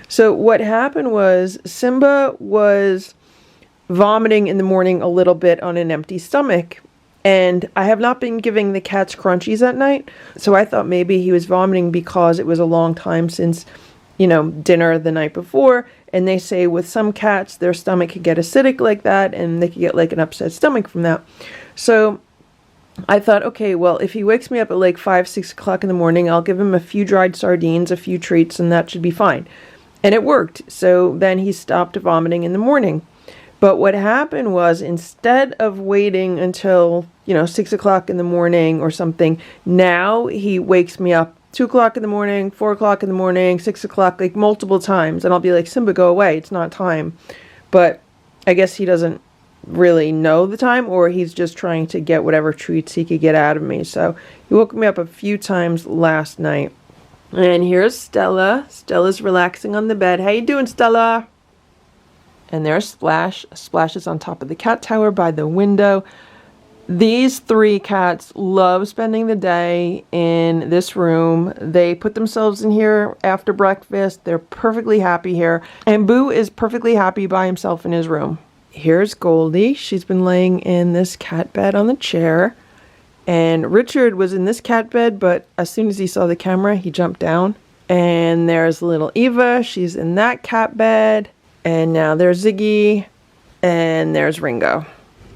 So what happened was Simba was vomiting in the morning a little bit on an empty stomach. And I have not been giving the cats crunchies at night, so I thought maybe he was vomiting because it was a long time since, dinner the night before. And they say with some cats, their stomach could get acidic like that, and they could get like an upset stomach from that. So I thought, okay, well, if he wakes me up at like 5, 6 o'clock in the morning, I'll give him a few dried sardines, a few treats, and that should be fine. And it worked. So then he stopped vomiting in the morning. But what happened was, instead of waiting until, 6 o'clock in the morning or something, now he wakes me up 2 o'clock in the morning, 4 o'clock in the morning, 6 o'clock, like multiple times. And I'll be like, Simba, go away. It's not time. But I guess he doesn't really know the time, or he's just trying to get whatever treats he could get out of me. So he woke me up a few times last night. And here's Stella. Stella's relaxing on the bed. How you doing, Stella? And there's Splash. Splash is on top of the cat tower by the window. These 3 cats love spending the day in this room. They put themselves in here after breakfast. They're perfectly happy here. And Boo is perfectly happy by himself in his room. Here's Goldie. She's been laying in this cat bed on the chair. And Richard was in this cat bed, but as soon as he saw the camera, he jumped down. And there's little Eva. She's in that cat bed. And now there's Ziggy. And there's Ringo.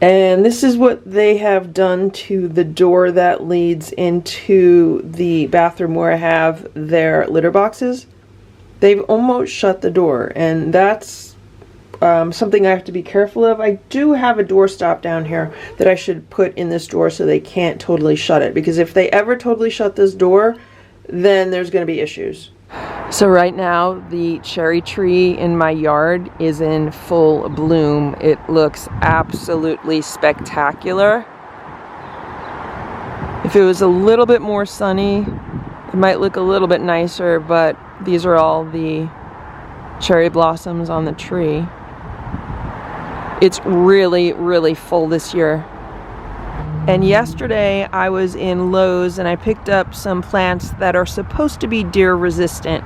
And this is what they have done to the door that leads into the bathroom where I have their litter boxes. They've almost shut the door, and that's something I have to be careful of. I do have a door stop down here that I should put in this door so they can't totally shut it, because if they ever totally shut this door, then there's going to be issues. So right now, the cherry tree in my yard is in full bloom. It looks absolutely spectacular. If it was a little bit more sunny, it might look a little bit nicer, but these are all the cherry blossoms on the tree. It's really, really full this year. And yesterday I was in Lowe's and I picked up some plants that are supposed to be deer resistant.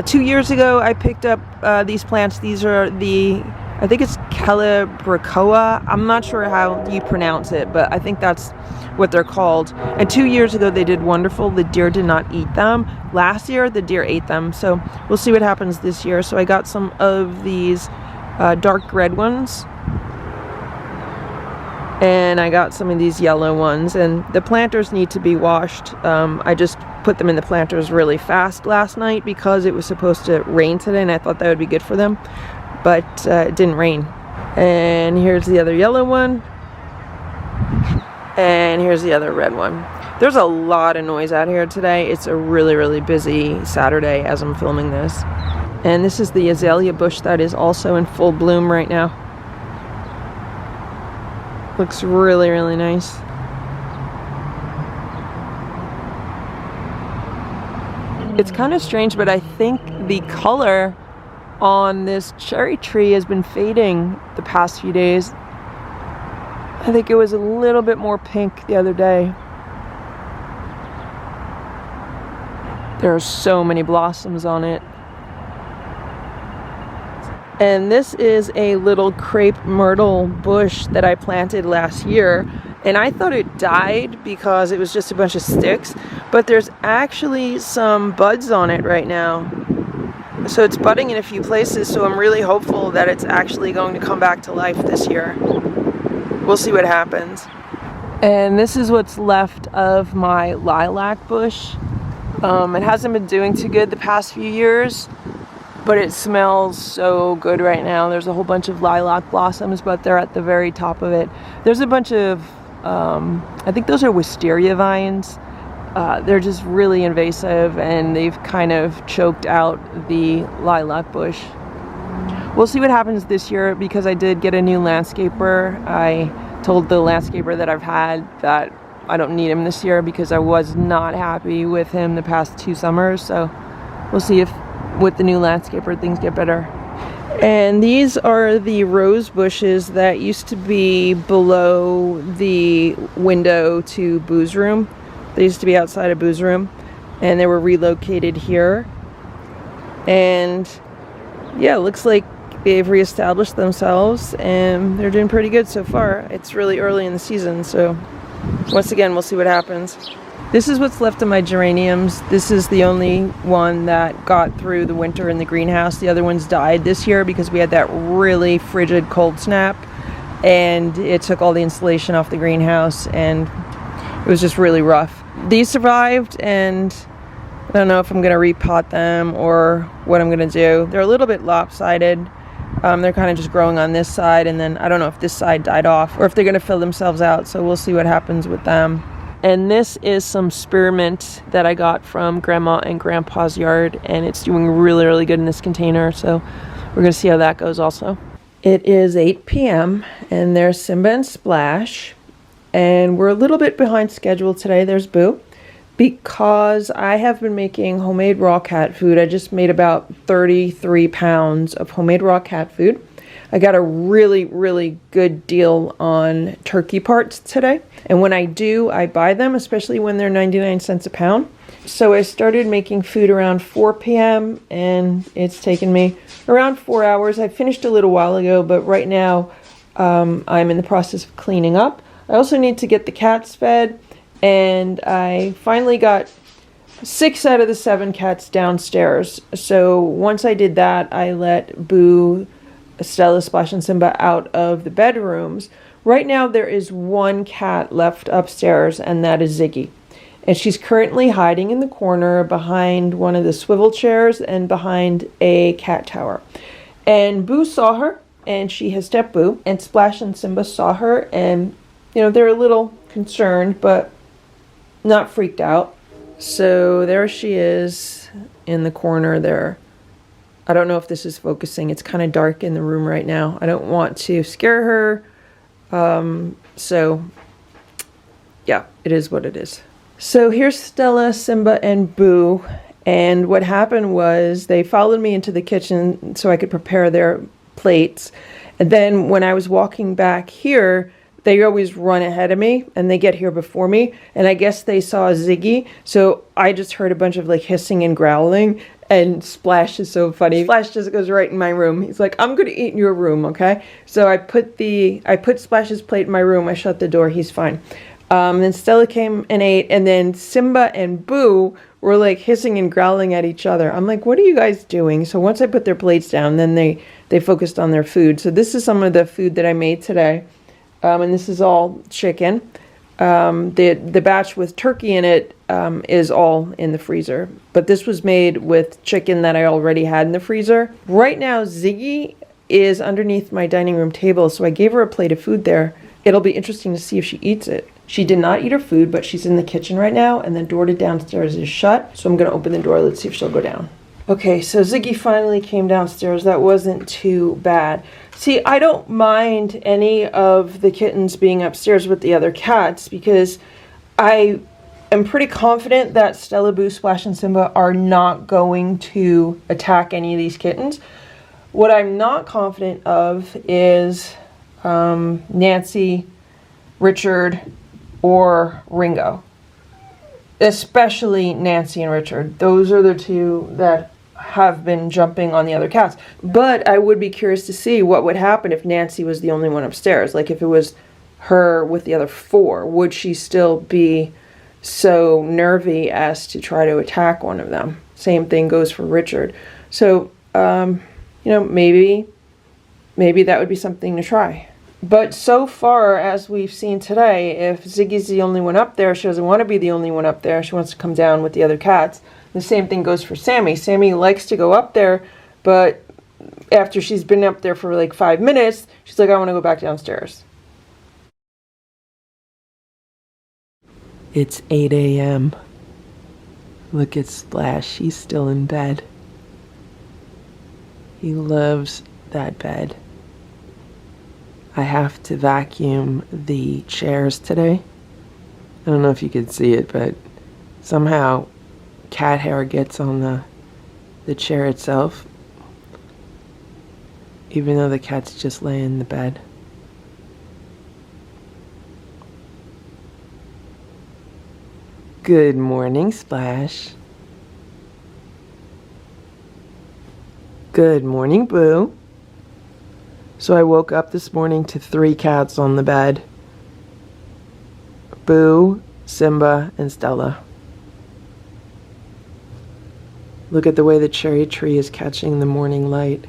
2 years ago I picked up these plants. These are I think it's Calibrachoa. I'm not sure how you pronounce it, but I think that's what they're called. And 2 years ago they did wonderful. The deer did not eat them. Last year the deer ate them. So we'll see what happens this year. So I got some of these dark red ones. And I got some of these yellow ones, and the planters need to be washed. I just put them in the planters really fast last night because it was supposed to rain today, and I thought that would be good for them, but it didn't rain. And here's the other yellow one, and here's the other red one. There's a lot of noise out here today. It's a really, really busy Saturday as I'm filming this. And this is the azalea bush that is also in full bloom right now. Looks really, really nice. It's kind of strange, but I think the color on this cherry tree has been fading the past few days. I think it was a little bit more pink the other day. There are so many blossoms on it. And this is a little crepe myrtle bush that I planted last year, and I thought it died because it was just a bunch of sticks, but there's actually some buds on it right now. So it's budding in a few places, so I'm really hopeful that it's actually going to come back to life this year. We'll see what happens. And this is what's left of my lilac bush. It hasn't been doing too good the past few years, but it smells so good right now. There's a whole bunch of lilac blossoms, but they're at the very top of it. There's a bunch of, I think those are wisteria vines. They're just really invasive, and they've kind of choked out the lilac bush. We'll see what happens this year because I did get a new landscaper. I told the landscaper that I've had that I don't need him this year because I was not happy with him the past 2 summers. So we'll see if with the new landscaper things get better. And these are the rose bushes that used to be below the window to Boo's room. They used to be outside of Boo's room, and they were relocated here. And yeah, it looks like they've reestablished themselves, and they're doing pretty good so far. It's really early in the season, so once again, we'll see what happens. This is what's left of my geraniums. This is the only one that got through the winter in the greenhouse. The other ones died this year because we had that really frigid cold snap, and it took all the insulation off the greenhouse, and it was just really rough. These survived, and I don't know if I'm going to repot them or what I'm going to do. They're a little bit lopsided. They're kind of just growing on this side, and then I don't know if this side died off or if they're going to fill themselves out, so we'll see what happens with them. And this is some spearmint that I got from Grandma and Grandpa's yard, and it's doing really, really good in this container, so we're going to see how that goes also. It is 8 p.m. and there's Simba and Splash, and we're a little bit behind schedule today. There's Boo, because I have been making homemade raw cat food. I just made about 33 pounds of homemade raw cat food. I got a really, really good deal on turkey parts today. And when I do, I buy them, especially when they're 99 cents a pound. So I started making food around 4 p.m. and it's taken me around 4 hours. I finished a little while ago, but right now I'm in the process of cleaning up. I also need to get the cats fed, and I finally got 6 out of the 7 cats downstairs. So once I did that, I let Boo Stella, Splash, and Simba out of the bedrooms. Right now there is one cat left upstairs, and that is Ziggy. And she's currently hiding in the corner behind one of the swivel chairs and behind a cat tower. And Boo saw her, and she has stepped Boo. And Splash and Simba saw her, and, you know, they're a little concerned, but not freaked out. So there she is in the corner there. I don't know if this is focusing. It's kind of dark in the room right now. I don't want to scare her. So, yeah, it is what it is. So here's Stella, Simba, and Boo. And what happened was they followed me into the kitchen so I could prepare their plates. And then when I was walking back here, they always run ahead of me and they get here before me. And I guess they saw Ziggy. So I just heard a bunch of like hissing and growling. And Splash is so funny. Splash just goes right in my room. He's like, I'm going to eat in your room, okay? So I put Splash's plate in my room. I shut the door. He's fine. Then Stella came and ate, and then Simba and Boo were like hissing and growling at each other. I'm like, what are you guys doing? So once I put their plates down, then they focused on their food. So this is some of the food that I made today. And this is all chicken. The batch with turkey in it is all in the freezer. But this was made with chicken that I already had in the freezer. Right now, Ziggy is underneath my dining room table, so I gave her a plate of food there. It'll be interesting to see if she eats it. She did not eat her food, but she's in the kitchen right now, and the door to downstairs is shut. So I'm going to open the door. Let's see if she'll go down. Okay, so Ziggy finally came downstairs. That wasn't too bad. See, I don't mind any of the kittens being upstairs with the other cats because I am pretty confident that Stella, Boo, Splash, and Simba are not going to attack any of these kittens. What I'm not confident of is Nancy, Richard, or Ringo. Especially Nancy and Richard. Those are the two that have been jumping on the other cats. But I would be curious to see what would happen if Nancy was the only one upstairs. Like if it was her with the other four, would she still be so nervy as to try to attack one of them? Same thing goes for Richard. So, you know, maybe that would be something to try. But so far, as we've seen today, if Ziggy's the only one up there, she doesn't want to be the only one up there. She wants to come down with the other cats. The same thing goes for Sammy. Sammy likes to go up there, but after she's been up there for like 5 minutes, she's like, I want to go back downstairs. It's 8 a.m. Look at Splash. He's still in bed. He loves that bed. I have to vacuum the chairs today. I don't know if you can see it, but somehow cat hair gets on the chair itself, even though the cats just lay in the bed. Good morning, Splash. Good morning, Boo. So I woke up this morning to 3 cats on the bed. Boo, Simba, and Stella. Look at the way the cherry tree is catching the morning light.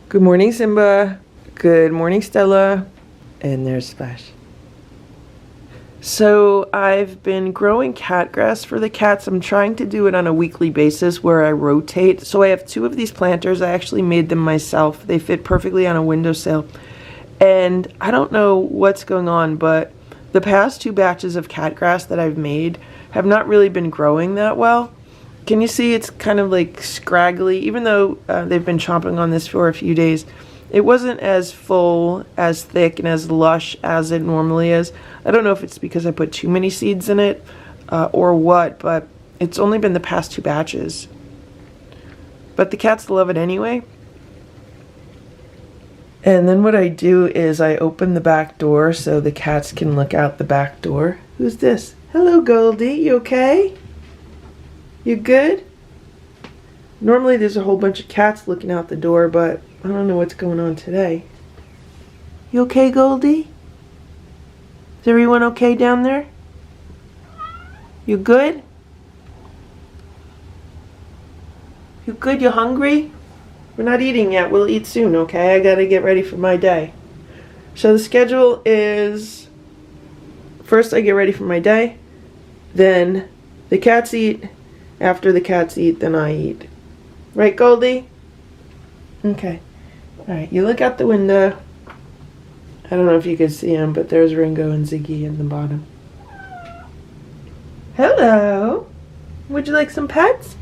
Good morning, Simba. Good morning, Stella. And there's Splash. So I've been growing cat grass for the cats. I'm trying to do it on a weekly basis where I rotate. So I have 2 of these planters. I actually made them myself. They fit perfectly on a windowsill. And I don't know what's going on, but the past 2 batches of cat grass that I've made have not really been growing that well. Can you see it's kind of like scraggly, even though they've been chomping on this for a few days. It wasn't as full, as thick, and as lush as it normally is. I don't know if it's because I put too many seeds in it or what, but it's only been the past 2 batches. But the cats love it anyway. And then what I do is I open the back door so the cats can look out the back door. Who's this? Hello, Goldie. You okay? You good? Normally there's a whole bunch of cats looking out the door, but I don't know what's going on today. You okay, Goldie? Is everyone okay down there? You good? You good? You hungry? We're not eating yet. We'll eat soon, okay? I gotta get ready for my day. So the schedule is, first I get ready for my day, then the cats eat, after the cats eat, then I eat. Right, Goldie? Okay. Alright, you look out the window. I don't know if you can see them, but there's Ringo and Ziggy in the bottom. Hello! Would you like some pets?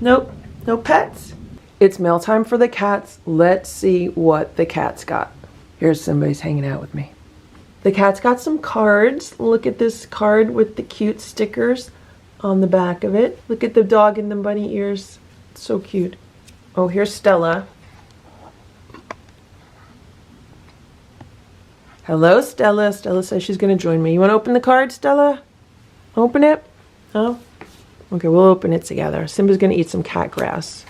Nope, no pets. It's mail time for the cats. Let's see what the cats got. Here's somebody's hanging out with me. The cats got some cards. Look at this card with the cute stickers on the back of it. Look at the dog and the bunny ears. It's so cute. Oh, here's Stella. Hello, Stella. Stella says she's going to join me. You want to open the card, Stella? Open it? Oh? Okay, we'll open it together. Simba's going to eat some cat grass.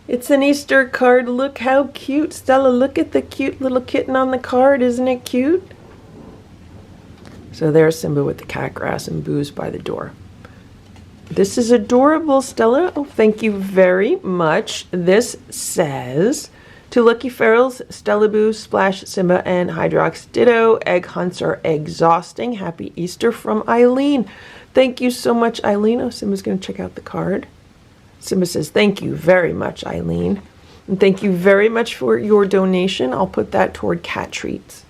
It's an Easter card. Look how cute. Stella, look at the cute little kitten on the card. Isn't it cute? So there's Simba with the cat grass and Boo's by the door. This is adorable, Stella. Oh, thank you very much. This says, to Lucky Ferals, Stella, Boo, Splash, Simba, and Hydrox, Ditto. Egg hunts are exhausting. Happy Easter from Eileen. Thank you so much, Eileen. Oh, Simba's going to check out the card. Simba says, thank you very much, Eileen. And thank you very much for your donation. I'll put that toward cat treats.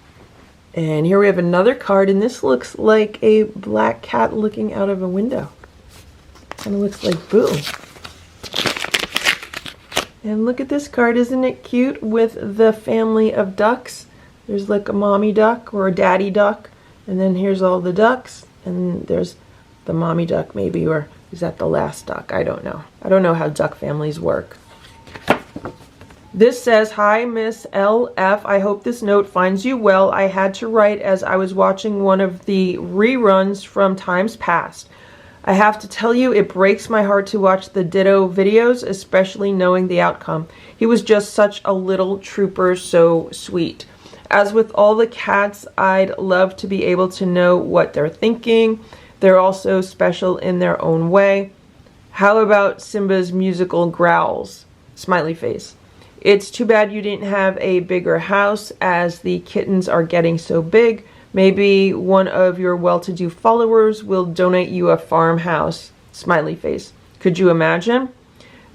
And here we have another card, and this looks like a black cat looking out of a window. Kind of looks like Boo. And look at this card, isn't it cute, with the family of ducks? There's like a mommy duck or a daddy duck, and then here's all the ducks, and there's the mommy duck maybe, or is that the last duck? I don't know. I don't know how duck families work. This says, hi, Miss LF. I hope this note finds you well. I had to write as I was watching one of the reruns from times past. I have to tell you, it breaks my heart to watch the Ditto videos, especially knowing the outcome. He was just such a little trooper, so sweet. As with all the cats, I'd love to be able to know what they're thinking. They're also special in their own way. How about Simba's musical growls? Smiley face. It's too bad you didn't have a bigger house as the kittens are getting so big. Maybe one of your well-to-do followers will donate you a farmhouse. Smiley face. Could you imagine?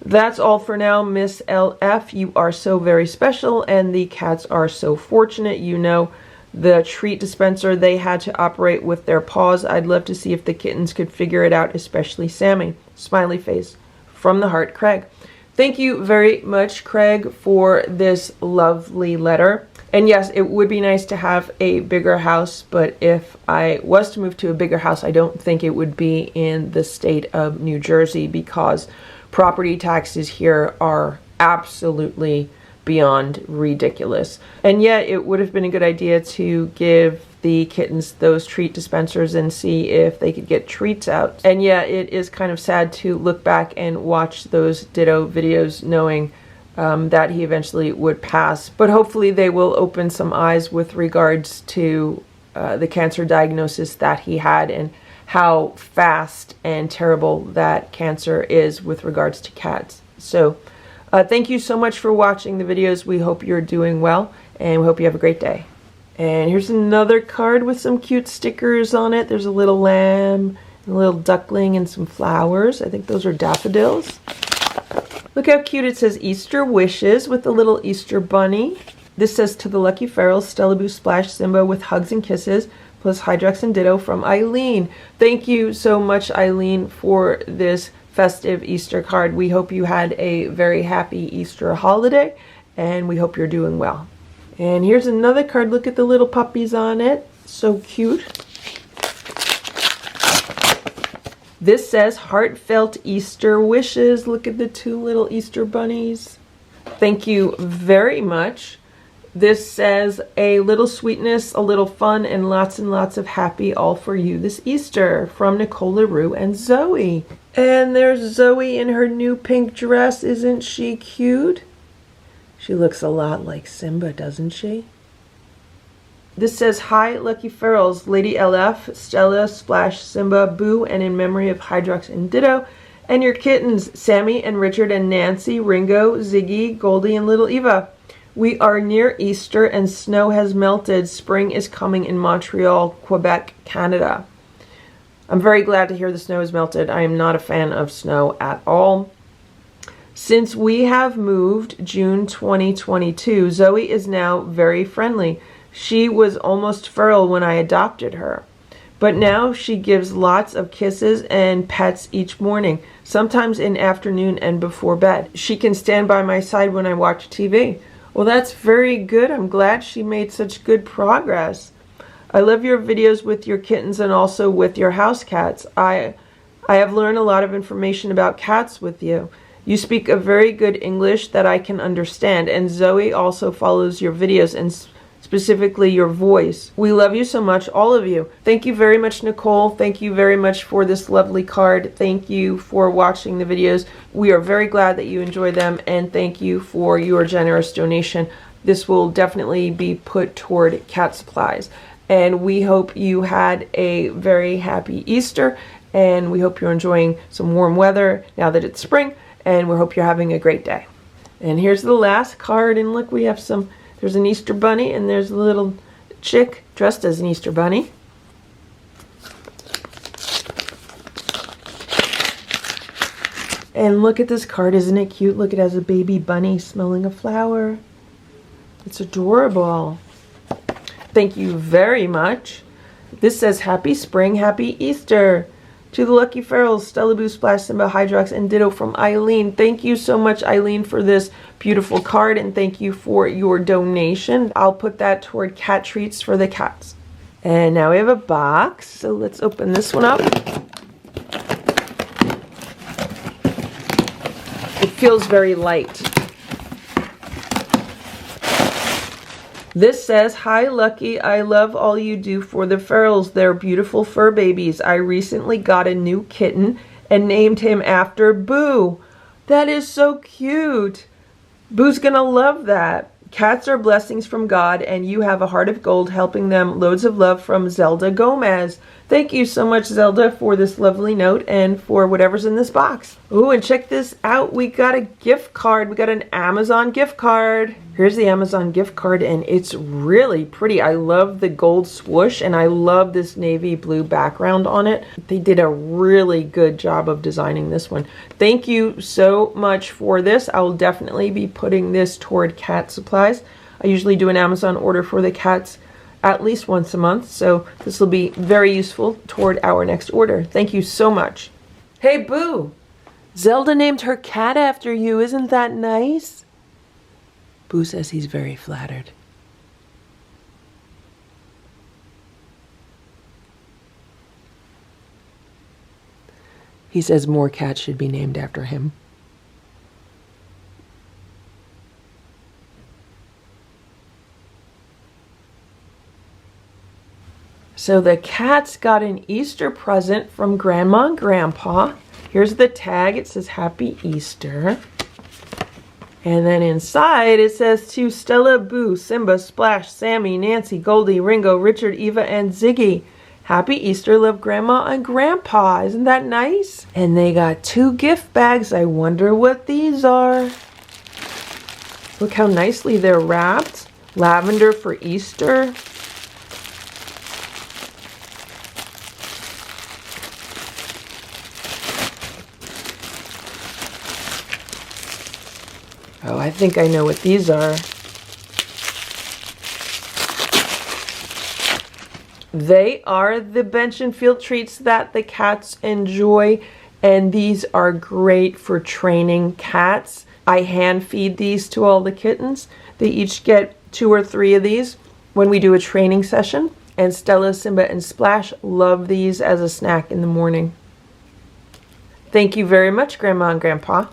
That's all for now, Miss LF. You are so very special, and the cats are so fortunate. You know, the treat dispenser they had to operate with their paws. I'd love to see if the kittens could figure it out, especially Sammy. Smiley face. From the heart, Craig. Thank you very much, Craig, for this lovely letter. And yes, it would be nice to have a bigger house, but if I was to move to a bigger house, I don't think it would be in the state of New Jersey, because property taxes here are absolutely beyond ridiculous. And yet it would have been a good idea to give the kittens those treat dispensers and see if they could get treats out. And yet it is kind of sad to look back and watch those Ditto videos knowing that he eventually would pass. But hopefully they will open some eyes with regards to the cancer diagnosis that he had and how fast and terrible that cancer is with regards to cats. So thank you so much for watching the videos. We hope you're doing well, and we hope you have a great day. And here's another card with some cute stickers on it. There's a little lamb, and a little duckling, and some flowers. I think those are daffodils. Look how cute it says Easter Wishes with the little Easter bunny. This says, to the Lucky Ferals, Stella, Boo, Splash, Simba with hugs and kisses, plus Hydrox and Ditto from Eileen. Thank you so much, Eileen, for this festive Easter card. We hope you had a very happy Easter holiday, and we hope you're doing well. And here's another card. Look at the little puppies on it. So cute. This says heartfelt Easter wishes. Look at the two little Easter bunnies. Thank you very much. This says, a little sweetness, a little fun, and lots of happy all for you this Easter, from Nicole LaRue and Zoe. And there's Zoe in her new pink dress. Isn't she cute? She looks a lot like Simba, doesn't she? This says, hi, Lucky Ferals, Lady LF, Stella, Splash, Simba, Boo, and in memory of Hydrox and Ditto, and your kittens, Sammy and Richard and Nancy, Ringo, Ziggy, Goldie, and Little Eva. We are near Easter and snow has melted. Spring is coming in Montreal, Quebec, Canada. I'm very glad to hear the snow has melted. I am not a fan of snow at all. Since we have moved June 2022, Zoe is now very friendly. She was almost feral when I adopted her, but now she gives lots of kisses and pets each morning, sometimes in afternoon and before bed. She can stand by my side when I watch TV. Well, that's very good. I'm glad she made such good progress. I love your videos with your kittens and also with your house cats. I have learned a lot of information about cats with you. You speak a very good English that I can understand, and Zoe also follows your videos and specifically your voice. We love you so much, all of you. Thank you very much, Nicole. Thank you very much for this lovely card. Thank you for watching the videos. We are very glad that you enjoy them, and thank you for your generous donation. This will definitely be put toward cat supplies. And we hope you had a very happy Easter, and we hope you're enjoying some warm weather now that it's spring, and we hope you're having a great day. And here's the last card, and look, we have some, there's an Easter bunny, and there's a little chick dressed as an Easter bunny. And look at this card, isn't it cute? Look, it has a baby bunny smelling a flower. It's adorable. Thank you very much. This says, happy spring, happy Easter. To the Lucky Ferals, Stella, Boo, Splash, Simba, Hydrox, and Ditto from Eileen. Thank you so much, Eileen, for this beautiful card, and thank you for your donation. I'll put that toward cat treats for the cats. And now we have a box, so let's open this one up. It feels very light. This says, hi Lucky, I love all you do for the ferals. They're beautiful fur babies. I recently got a new kitten and named him after Boo. That is so cute. Boo's gonna love that. Cats are blessings from God, and you have a heart of gold helping them. Loads of love from Zelda Gomez. Thank you so much, Zelda, for this lovely note and for whatever's in this box. Ooh, and check this out. We got a gift card. We got an Amazon gift card. Here's the Amazon gift card, and it's really pretty. I love the gold swoosh, and I love this navy blue background on it. They did a really good job of designing this one. Thank you so much for this. I will definitely be putting this toward cat supplies. I usually do an Amazon order for the cats at least once a month, so this will be very useful toward our next order. Thank you so much. Hey, Boo! Zelda named her cat after you. Isn't that nice? Boo says he's very flattered. He says more cats should be named after him. So the cats got an Easter present from Grandma and Grandpa. Here's the tag. It says Happy Easter. And then inside it says to Stella, Boo, Simba, Splash, Sammy, Nancy, Goldie, Ringo, Richard, Eva, and Ziggy. Happy Easter, love Grandma and Grandpa. Isn't that nice? And they got 2 gift bags. I wonder what these are. Look how nicely they're wrapped. Lavender for Easter. Oh, I think I know what these are. They are the bench and field treats that the cats enjoy, and these are great for training cats. I hand feed these to all the kittens. They each get 2 or 3 of these when we do a training session, and Stella, Simba, and Splash love these as a snack in the morning. Thank you very much, Grandma and Grandpa.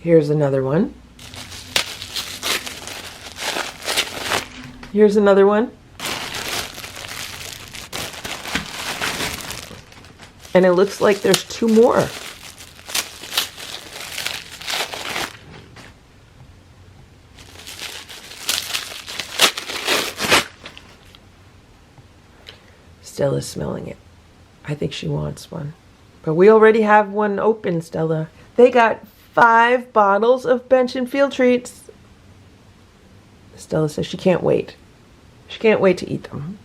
Here's another one. Here's another one. And it looks like there's 2 more. Stella's smelling it. I think she wants one. But we already have one open, Stella. They got 5 bottles of bench and field treats. Stella says she can't wait. She can't wait to eat them.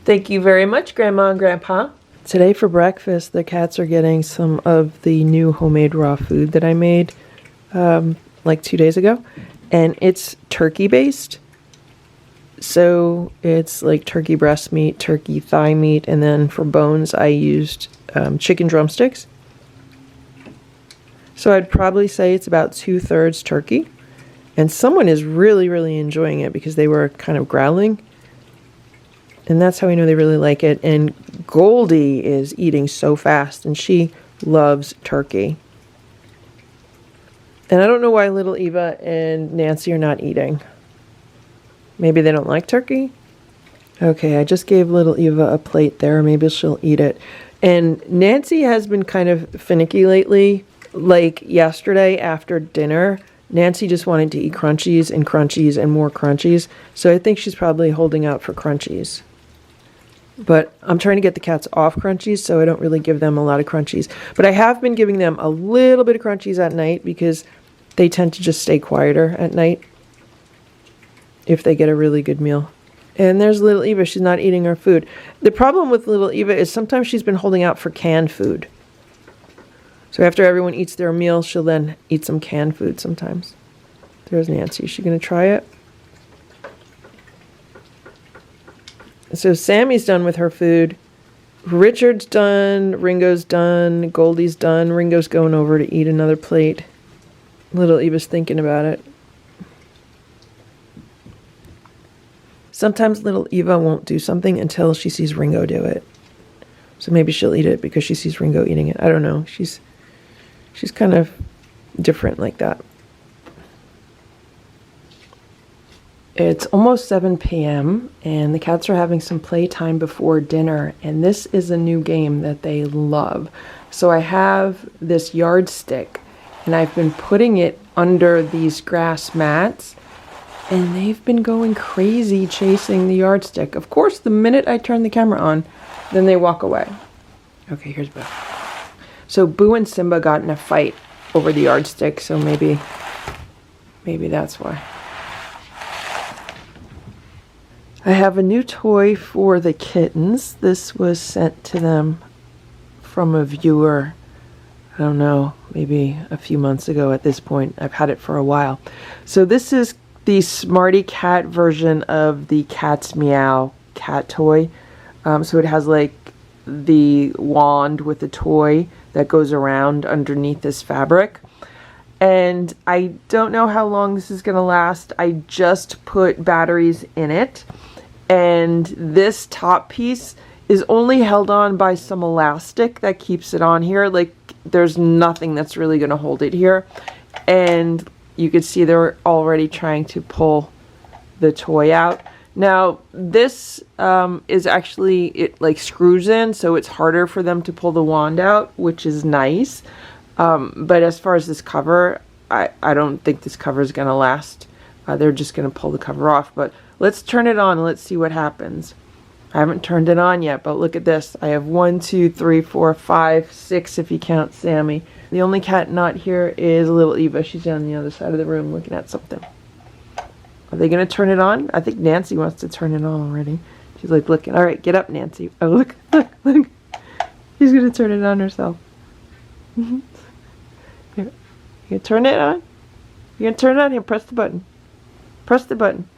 Thank you very much, Grandma and Grandpa. Today for breakfast, the cats are getting some of the new homemade raw food that I made like 2 days ago. And it's turkey based. So it's like turkey breast meat, turkey thigh meat, and then for bones I used chicken drumsticks. So I'd probably say it's about 2/3 turkey. And someone is really, really enjoying it because they were kind of growling. And that's how I know they really like it. And Goldie is eating so fast, and she loves turkey. And I don't know why little Eva and Nancy are not eating. Maybe they don't like turkey? Okay, I just gave little Eva a plate there. Maybe she'll eat it. And Nancy has been kind of finicky lately. Like yesterday after dinner, Nancy just wanted to eat crunchies and more crunchies. So I think she's probably holding out for crunchies. But I'm trying to get the cats off crunchies, so I don't really give them a lot of crunchies. But I have been giving them a little bit of crunchies at night because they tend to just stay quieter at night if they get a really good meal. And there's little Eva. She's not eating her food. The problem with little Eva is sometimes she's been holding out for canned food. So after everyone eats their meal, she'll then eat some canned food sometimes. There's Nancy. Is she going to try it? So Sammy's done with her food. Richard's done. Ringo's done. Goldie's done. Ringo's going over to eat another plate. Little Eva's thinking about it. Sometimes little Eva won't do something until she sees Ringo do it. So maybe she'll eat it because she sees Ringo eating it. I don't know. She's kind of different like that. It's almost 7 p.m. and the cats are having some playtime before dinner, and this is a new game that they love. So I have this yardstick, and I've been putting it under these grass mats, and they've been going crazy chasing the yardstick. Of course, the minute I turn the camera on, then they walk away. Okay, here's Boo. So Boo and Simba got in a fight over the yardstick, so maybe that's why. I have a new toy for the kittens. This was sent to them from a viewer, I don't know, maybe a few months ago at this point. I've had it for a while. So this is the Smarty Cat version of the Cat's Meow cat toy. So it has like the wand with the toy that goes around underneath this fabric. And I don't know how long this is going to last. I just put batteries in it. And this top piece is only held on by some elastic that keeps it on here. Like, there's nothing that's really going to hold it here. And you can see they're already trying to pull the toy out. Now, this is actually, it like screws in, so it's harder for them to pull the wand out, which is nice. But as far as this cover, I don't think this cover is going to last. They're just going to pull the cover off. But let's turn it on and let's see what happens. I haven't turned it on yet, but look at this. I have 1, 2, 3, 4, 5, 6 if you count Sammy. The only cat not here is little Eva. She's down the other side of the room looking at something. Are they going to turn it on? I think Nancy wants to turn it on already. She's like looking. All right, get up, Nancy. Oh, look, look, look. She's going to turn it on herself. Here. You going to turn it on? You going to turn it on? Here, press the button. Press the button.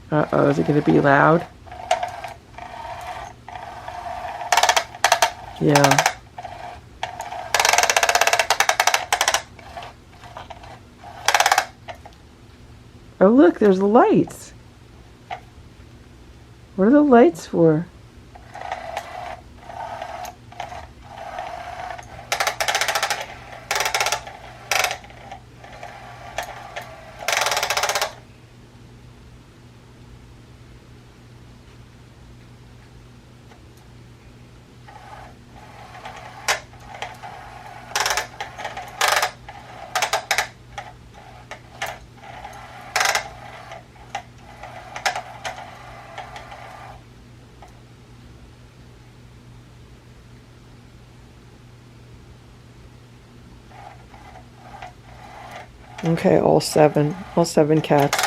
Uh-oh, is it going to be loud? Yeah. Oh, look, there's the lights. What are the lights for? Okay, all seven cats.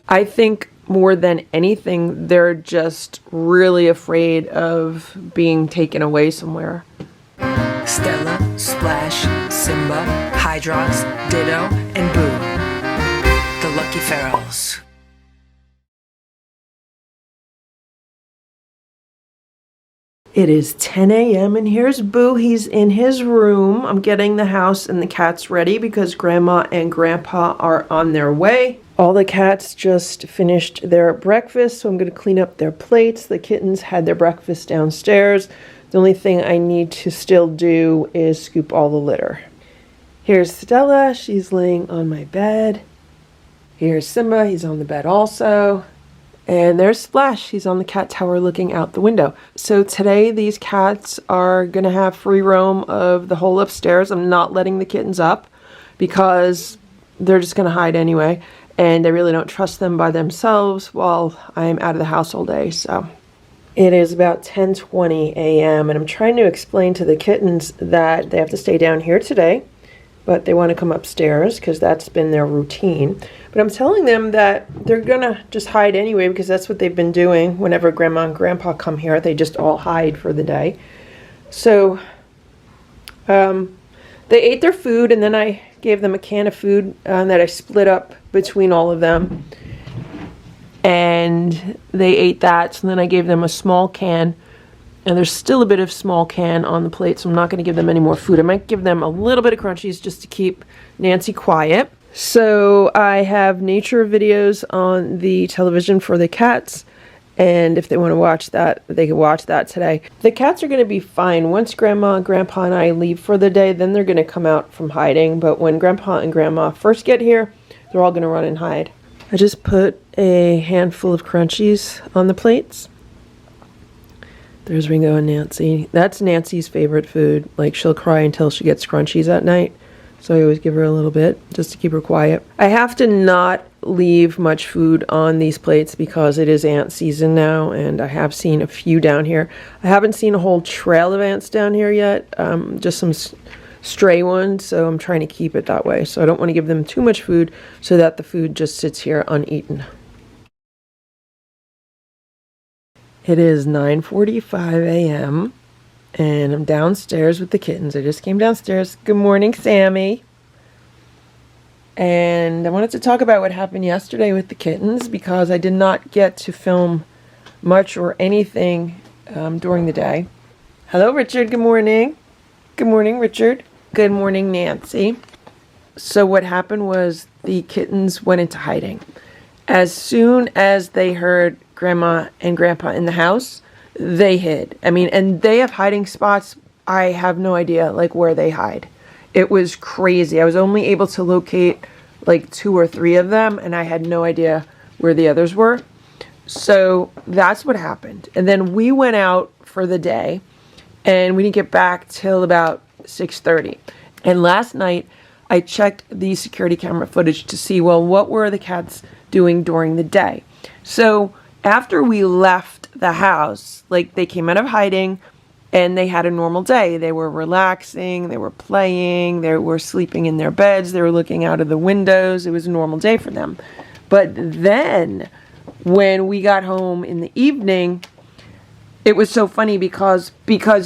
I think more than anything, they're just really afraid of being taken away somewhere. Stella, Splash, Simba, Hydrox, Ditto, and Boo. The Lucky Ferals. It is 10 a.m. and here's Boo. He's in his room. I'm getting the house and the cats ready because Grandma and Grandpa are on their way. All the cats just finished their breakfast, so I'm going to clean up their plates. The kittens had their breakfast downstairs. The only thing I need to still do is scoop all the litter. Here's Stella. She's laying on my bed. Here's Simba. He's on the bed also. And there's Splash. He's on the cat tower looking out the window. So today these cats are going to have free roam of the whole upstairs. I'm not letting the kittens up because they're just going to hide anyway. And I really don't trust them by themselves while I'm out of the house all day. So it is about 10:20 a.m. and I'm trying to explain to the kittens that they have to stay down here today, but they want to come upstairs because that's been their routine. But I'm telling them that they're gonna just hide anyway because that's what they've been doing. Whenever Grandma and Grandpa come here, they just all hide for the day. So they ate their food, and then I gave them a can of food that I split up between all of them. And they ate that, so then I gave them a small can. And there's still a bit of small can on the plate, so I'm not going to give them any more food. I might give them a little bit of crunchies just to keep Nancy quiet. So I have nature videos on the television for the cats. And if they want to watch that, they can watch that today. The cats are going to be fine. Once Grandma, Grandpa, and I leave for the day, then they're going to come out from hiding. But when Grandpa and Grandma first get here, they're all going to run and hide. I just put a handful of crunchies on the plates. There's Ringo and Nancy. That's Nancy's favorite food. Like, she'll cry until she gets crunchies at night. So I always give her a little bit just to keep her quiet. I have to not leave much food on these plates because it is ant season now, and I have seen a few down here. I haven't seen a whole trail of ants down here yet, just some stray ones, so I'm trying to keep it that way. So I don't want to give them too much food so that the food just sits here uneaten. It is 9:45 a.m. and I'm downstairs with the kittens. I just came downstairs. Good morning, Sammy. And I wanted to talk about what happened yesterday with the kittens because I did not get to film much or anything during the day. Hello, Richard. Good morning. Good morning, Richard. Good morning, Nancy. So what happened was the kittens went into hiding. As soon as they heard Grandma and Grandpa in the house, they hid. I mean, and they have hiding spots. I have no idea, like, where they hide. It was crazy. I was only able to locate like 2 or 3 of them, and I had no idea where the others were. So that's what happened. And then we went out for the day, and we didn't get back till about 6:30. And last night, I checked the security camera footage to see, well, what were the cats doing during the day? So after we left the house, like, they came out of hiding and they had a normal day. They were relaxing, they were playing, they were sleeping in their beds, they were looking out of the windows. It was a normal day for them. But then when we got home in the evening, it was so funny because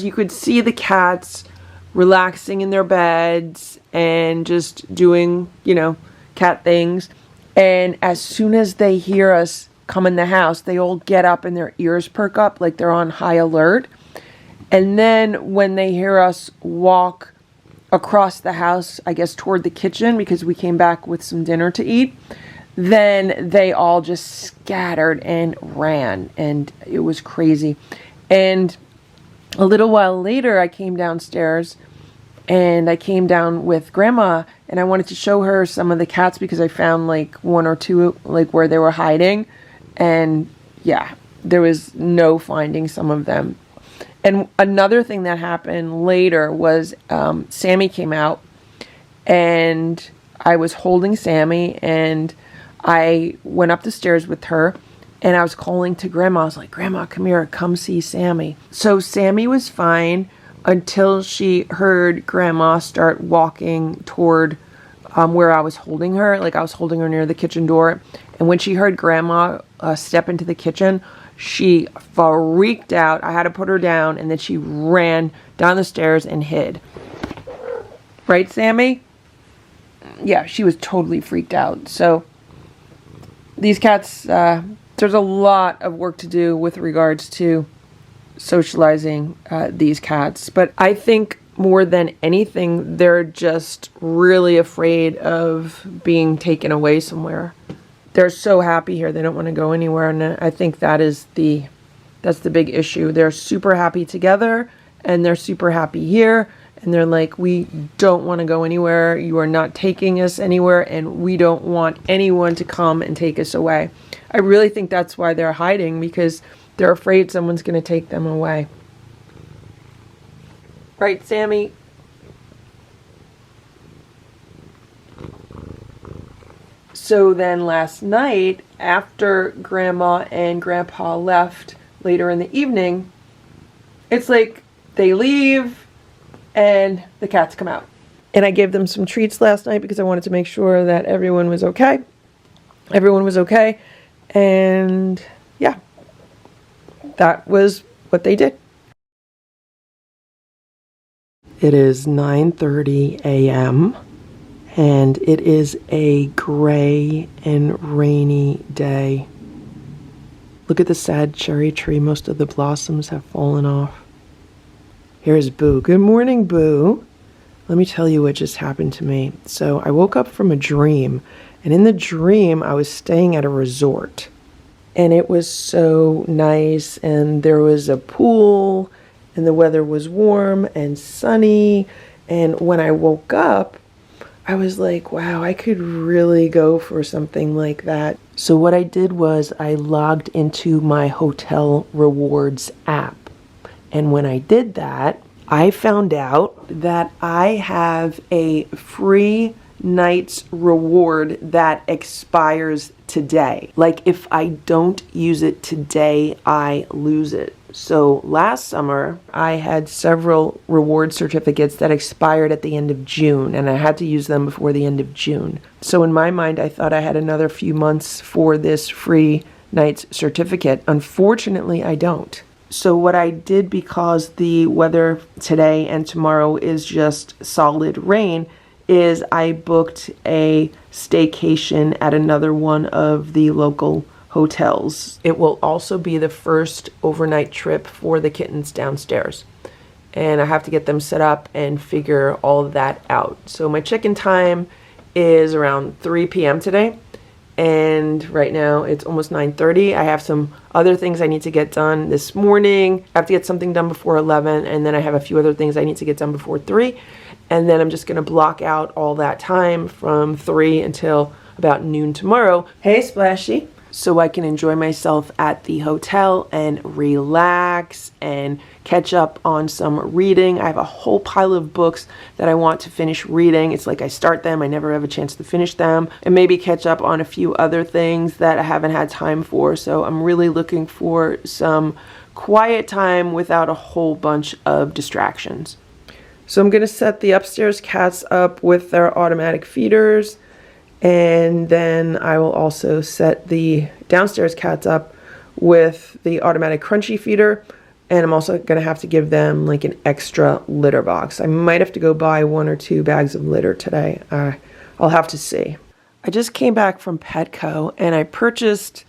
you could see the cats relaxing in their beds and just doing, cat things. And as soon as they hear us come in the house, they all get up and their ears perk up like they're on high alert. And then when they hear us walk across the house, I guess toward the kitchen because we came back with some dinner to eat, then they all just scattered and ran, and it was crazy. And A little while later, I came downstairs and I came down with Grandma and I wanted to show her some of the cats because I found like one or two like where they were hiding, and yeah, there was no finding some of them. And another thing that happened later was Sammy came out and I was holding Sammy and I went up the stairs with her and I was calling to Grandma. I was like, Grandma, come here, come see Sammy. So Sammy was fine until she heard Grandma start walking toward where I was holding her. Like I was holding her near the kitchen door. And when she heard Grandma step into the kitchen, she freaked out. I had to put her down and then she ran down the stairs and hid. Right, Sammy? Yeah, she was totally freaked out. So these cats, there's a lot of work to do with regards to socializing these cats. But I think more than anything, they're just really afraid of being taken away somewhere. They're so happy here. They don't want to go anywhere. And I think that's the big issue. They're super happy together and they're super happy here. And they're like, we don't want to go anywhere. You are not taking us anywhere. And we don't want anyone to come and take us away. I really think that's why they're hiding, because they're afraid someone's going to take them away. Right, Sammy? So then last night, after Grandma and Grandpa left later in the evening, it's like they leave and the cats come out. And I gave them some treats last night because I wanted to make sure that everyone was okay. Everyone was okay. And yeah, that was what they did. It is 9:30 a.m. and it is a gray and rainy day. Look at the sad cherry tree. Most of the blossoms have fallen off. Here's Boo. Good morning, Boo. Let me tell you what just happened to me. So I woke up from a dream, and in the dream I was staying at a resort. And it was so nice, and there was a pool, and the weather was warm and sunny. And when I woke up, I was like, wow, I could really go for something like that. So what I did was I logged into my hotel rewards app. And when I did that, I found out that I have a free night's reward that expires today. Like if I don't use it today, I lose it. So last summer, I had several reward certificates that expired at the end of June, and I had to use them before the end of June. So in my mind, I thought I had another few months for this free night's certificate. Unfortunately, I don't. So what I did, because the weather today and tomorrow is just solid rain, is I booked a staycation at another one of the local hotels. It will also be the first overnight trip for the kittens downstairs. And I have to get them set up and figure all of that out. So my check-in time is around 3 p.m. today. And right now it's almost 9:30. I have some other things I need to get done this morning. I have to get something done before 11, and then I have a few other things I need to get done before 3. And then I'm just going to block out all that time from 3 until about noon tomorrow. Hey, Splashy. So I can enjoy myself at the hotel and relax and catch up on some reading. I have a whole pile of books that I want to finish reading. It's like I start them, I never have a chance to finish them, and maybe catch up on a few other things that I haven't had time for. So I'm really looking for some quiet time without a whole bunch of distractions. So I'm going to set the upstairs cats up with their automatic feeders. And then I will also set the downstairs cats up with the automatic crunchy feeder. And I'm also going to have to give them like an extra litter box. I might have to go buy 1 or 2 bags of litter today. I'll have to see. I just came back from Petco and I purchased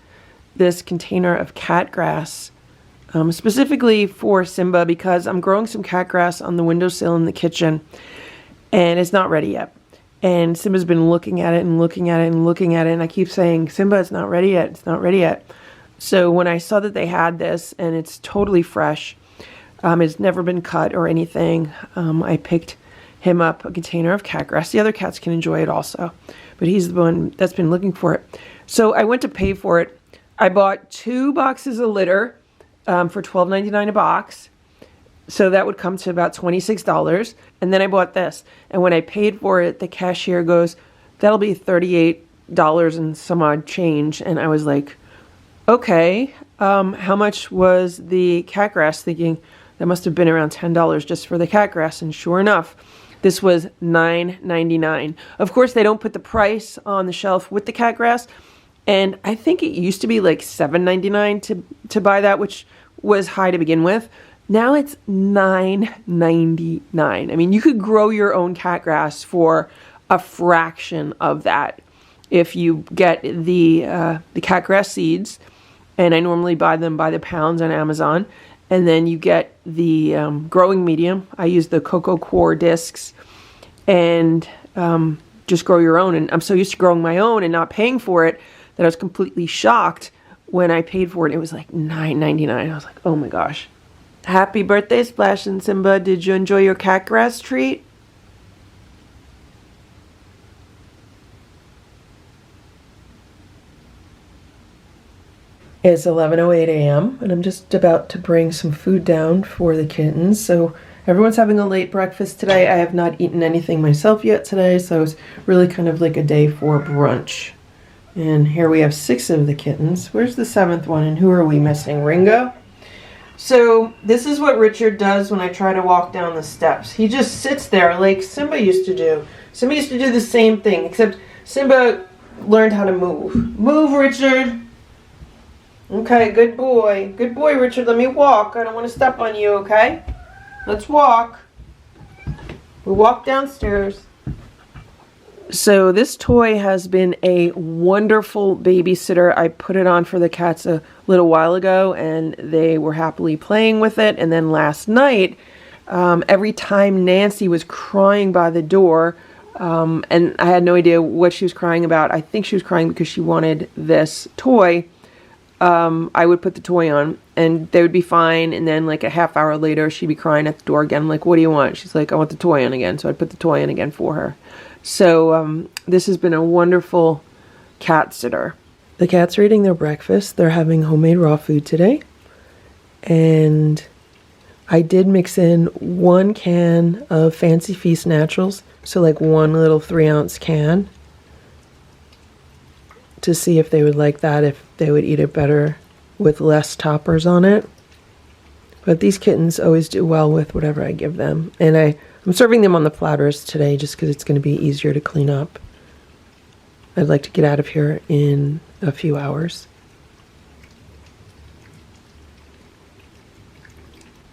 this container of cat grass specifically for Simba, because I'm growing some cat grass on the windowsill in the kitchen and it's not ready yet. And Simba's been looking at it and looking at it and looking at it. And I keep saying, Simba, it's not ready yet. It's not ready yet. So when I saw that they had this and it's totally fresh, It's never been cut or anything. I picked him up a container of cat grass. The other cats can enjoy it also, but he's the one that's been looking for it. So I went to pay for it. I bought 2 boxes of litter for $12.99 a box. So that would come to about $26. And then I bought this. And when I paid for it, the cashier goes, that'll be $38 and some odd change. And I was like, okay, how much was the cat grass? Thinking that must have been around $10 just for the cat grass. And sure enough, this was $9.99. Of course, they don't put the price on the shelf with the cat grass. And I think it used to be like $7.99 to buy that, which was high to begin with. Now it's $9.99. I mean, you could grow your own cat grass for a fraction of that if you get the cat grass seeds. And I normally buy them by the pounds on Amazon. And then you get the growing medium. I use the Cocoa Core discs and just grow your own. And I'm so used to growing my own and not paying for it that I was completely shocked when I paid for it. It was like $9.99. I was like, oh my gosh. Happy birthday, Splash and Simba. Did you enjoy your cat grass treat? It's 11:08 a.m. and I'm just about to bring some food down for the kittens. So everyone's having a late breakfast today. I have not eaten anything myself yet today, so it's really kind of like a day for brunch. And here we have 6 of the kittens. Where's the 7th one, and who are we missing? Ringo? So this is what Richard does when I try to walk down the steps. He just sits there like Simba used to do. Simba used to do the same thing, except Simba learned how to move. Move, Richard! Okay, good boy. Good boy, Richard. Let me walk. I don't want to step on you, okay? Let's walk. We walk downstairs. So this toy has been a wonderful babysitter. I put it on for the cats a little while ago, and they were happily playing with it. And then last night, every time Nancy was crying by the door, and I had no idea what she was crying about. I think she was crying because she wanted this toy. I would put the toy on and they would be fine. And then like a half hour later, she'd be crying at the door again. I'm like, what do you want? She's like, I want the toy on again. So I'd put the toy in again for her. So this has been a wonderful cat sitter. The cats are eating their breakfast. They're having homemade raw food today. And I did mix in 1 can of Fancy Feast Naturals. So like 1 little 3-ounce can, to see if they would like that, if they would eat it better with less toppers on it. But these kittens always do well with whatever I give them. And I'm serving them on the platters today just because it's going to be easier to clean up. I'd like to get out of here in a few hours.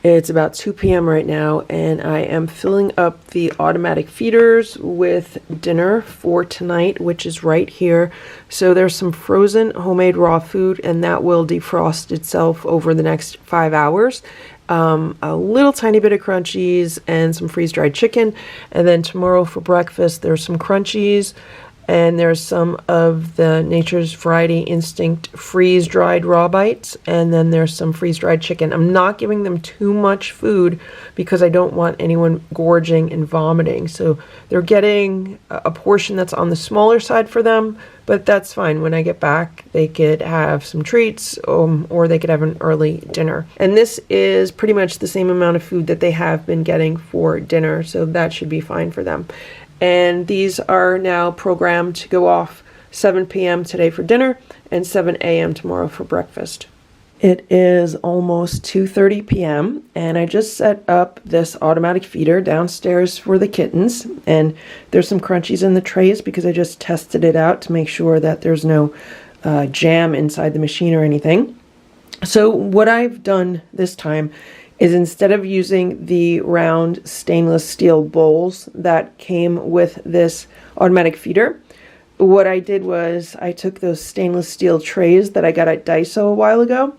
It's about 2 p.m. right now, and I am filling up the automatic feeders with dinner for tonight, which is right here. So there's some frozen homemade raw food, and that will defrost itself over the next 5 hours. A little tiny bit of crunchies and some freeze-dried chicken. And then tomorrow for breakfast, there's some crunchies, and there's some of the Nature's Variety Instinct freeze-dried raw bites, and then there's some freeze-dried chicken. I'm not giving them too much food because I don't want anyone gorging and vomiting. So they're getting a portion that's on the smaller side for them, but that's fine. When I get back, they could have some treats, or they could have an early dinner. And this is pretty much the same amount of food that they have been getting for dinner, so that should be fine for them. And these are now programmed to go off 7 p.m. today for dinner and 7 a.m. tomorrow for breakfast. It is almost 2:30 p.m. and I just set up this automatic feeder downstairs for the kittens. And there's some crunchies in the trays because I just tested it out to make sure that there's no jam inside the machine or anything. So what I've done this time is, instead of using the round stainless steel bowls that came with this automatic feeder, what I did was I took those stainless steel trays that I got at Daiso a while ago,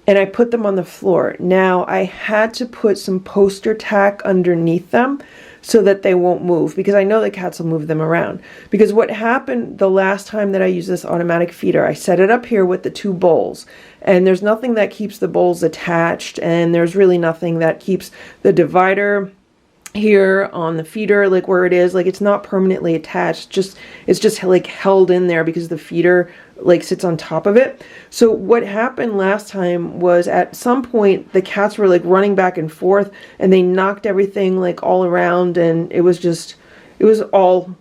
and I put them on the floor. Now, I had to put some poster tack underneath them so that they won't move, because I know the cats will move them around. Because what happened the last time that I used this automatic feeder, I set it up here with the 2 bowls, and there's nothing that keeps the bowls attached, and there's really nothing that keeps the divider here on the feeder, like where it is, like it's not permanently attached, it's just like held in there because the feeder like sits on top of it. So what happened last time was at some point the cats were like running back and forth, and they knocked everything like all around, and it was all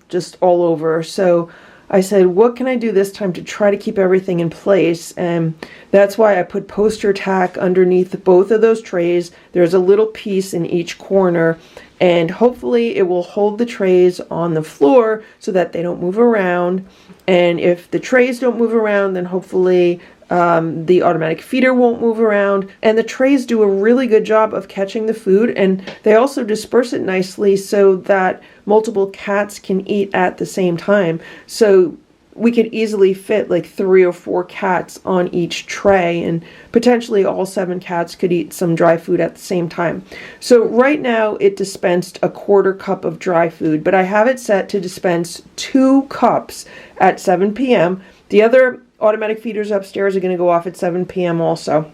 over. So I said, what can I do this time to try to keep everything in place? And that's why I put poster tack underneath both of those trays. There's a little piece in each corner, and hopefully it will hold the trays on the floor so that they don't move around. And if the trays don't move around, then hopefully the automatic feeder won't move around. And the trays do a really good job of catching the food, and they also disperse it nicely so that multiple cats can eat at the same time. So we could easily fit like 3 or 4 cats on each tray, and potentially all 7 cats could eat some dry food at the same time. So right now it dispensed a 1/4 cup of dry food, but I have it set to dispense 2 cups at 7 p.m. The other automatic feeders upstairs are going to go off at 7 p.m. also.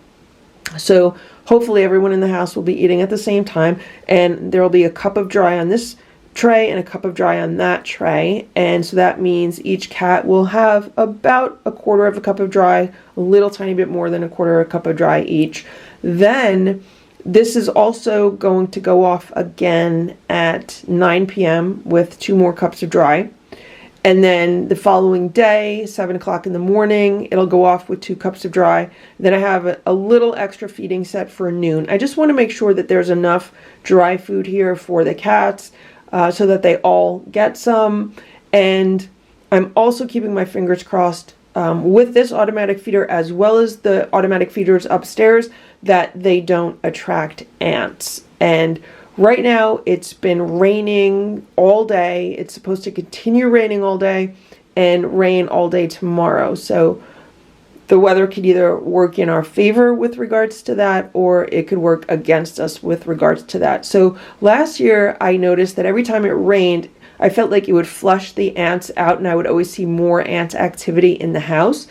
So hopefully everyone in the house will be eating at the same time, and there will be a cup of dry on this tray and a cup of dry on that tray. And so that means each cat will have about a 1/4 of a cup of dry, a little tiny bit more than a 1/4 of a cup of dry each. Then this is also going to go off again at 9 p.m. with 2 more cups of dry. And then the following day, 7 o'clock in the morning, it'll go off with 2 cups of dry. Then I have a little extra feeding set for noon. I just want to make sure that there's enough dry food here for the cats so that they all get some. And I'm also keeping my fingers crossed with this automatic feeder, as well as the automatic feeders upstairs, that they don't attract ants. And right now it's been raining all day. It's supposed to continue raining all day and rain all day tomorrow. So the weather could either work in our favor with regards to that, or it could work against us with regards to that. So last year I noticed that every time it rained, I felt like it would flush the ants out, and I would always see more ant activity in the house.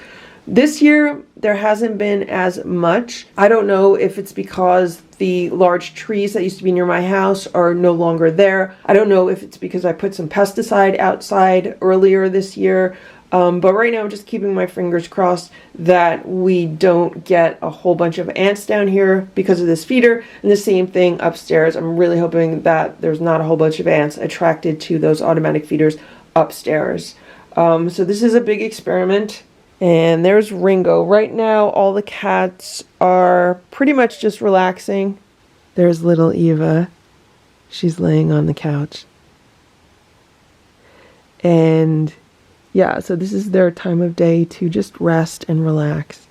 This year, there hasn't been as much. I don't know if it's because the large trees that used to be near my house are no longer there. I don't know if it's because I put some pesticide outside earlier this year. But right now I'm just keeping my fingers crossed that we don't get a whole bunch of ants down here because of this feeder. And the same thing upstairs. I'm really hoping that there's not a whole bunch of ants attracted to those automatic feeders upstairs. So this is a big experiment. And there's Ringo. Right now all the cats are pretty much just relaxing. There's little Eva. She's laying on the couch. And yeah, so this is their time of day to just rest and relax.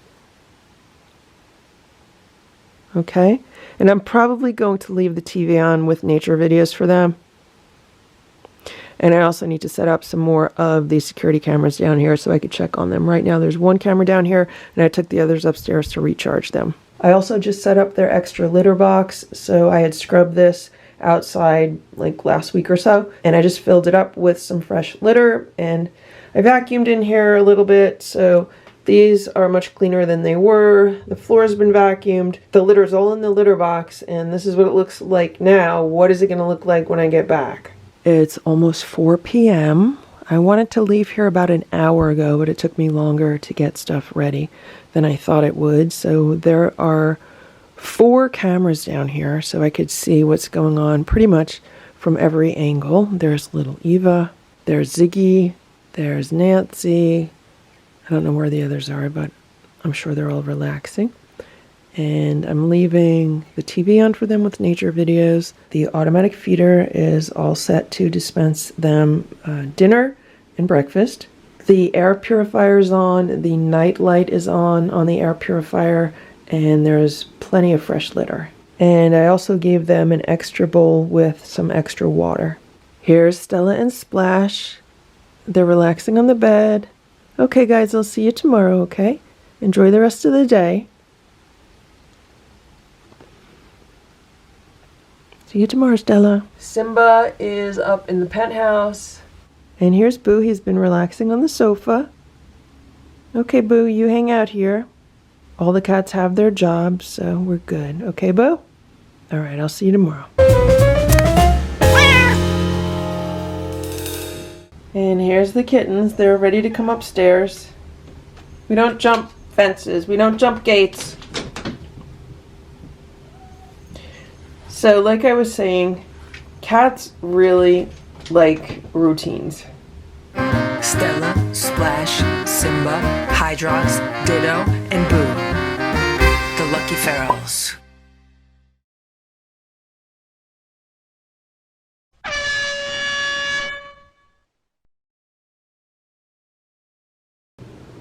Okay? And I'm probably going to leave the TV on with nature videos for them. And I also need to set up some more of the security cameras down here so I could check on them. Right now there's one camera down here, and I took the others upstairs to recharge them. I also just set up their extra litter box. So I had scrubbed this outside like last week or so, and I just filled it up with some fresh litter, and I vacuumed in here a little bit, so these are much cleaner than they were. The floor has been vacuumed. The litter is all in the litter box, and this is what it looks like now. What is it going to look like when I get back? It's almost 4 p.m. I wanted to leave here about an hour ago, but it took me longer to get stuff ready than I thought it would. So there are 4 cameras down here, so I could see what's going on pretty much from every angle. There's little Eva, there's Ziggy, there's Nancy. I don't know where the others are, but I'm sure they're all relaxing. And I'm leaving the TV on for them with nature videos. The automatic feeder is all set to dispense them dinner and breakfast. The air purifier is on. The night light is on the air purifier. And there's plenty of fresh litter. And I also gave them an extra bowl with some extra water. Here's Stella and Splash. They're relaxing on the bed. Okay, guys, I'll see you tomorrow, okay? Enjoy the rest of the day. See you tomorrow, Stella. Simba is up in the penthouse. And here's Boo. He's been relaxing on the sofa. Okay, Boo, you hang out here. All the cats have their jobs, so we're good. Okay, Boo? All right, I'll see you tomorrow. And here's the kittens. They're ready to come upstairs. We don't jump fences. We don't jump gates. So, like I was saying, cats really like routines. Stella, Splash, Simba, Hydrox, Ditto, and Boo. The Lucky Ferals.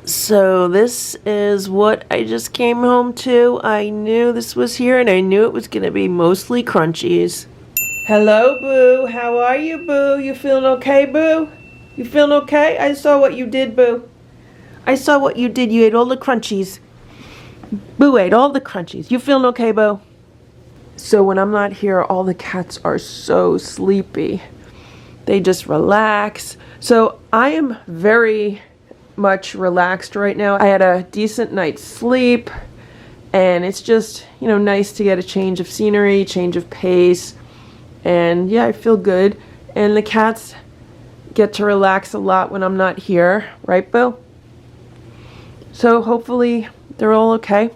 So this is what I just came home to. I knew this was here and I knew it was going to be mostly crunchies. Hello, Boo. How are you, Boo? You feeling okay, Boo? You feeling okay? I saw what you did, Boo. I saw what you did. You ate all the crunchies. Boo ate all the crunchies. You feeling okay, Boo? So when I'm not here, all the cats are so sleepy. They just relax. So I am very much relaxed right now. I had a decent night's sleep, and it's just, you know, nice to get a change of scenery, change of pace, and yeah, I feel good. And the cats get to relax a lot when I'm not here, right, Boo? So hopefully they're all okay.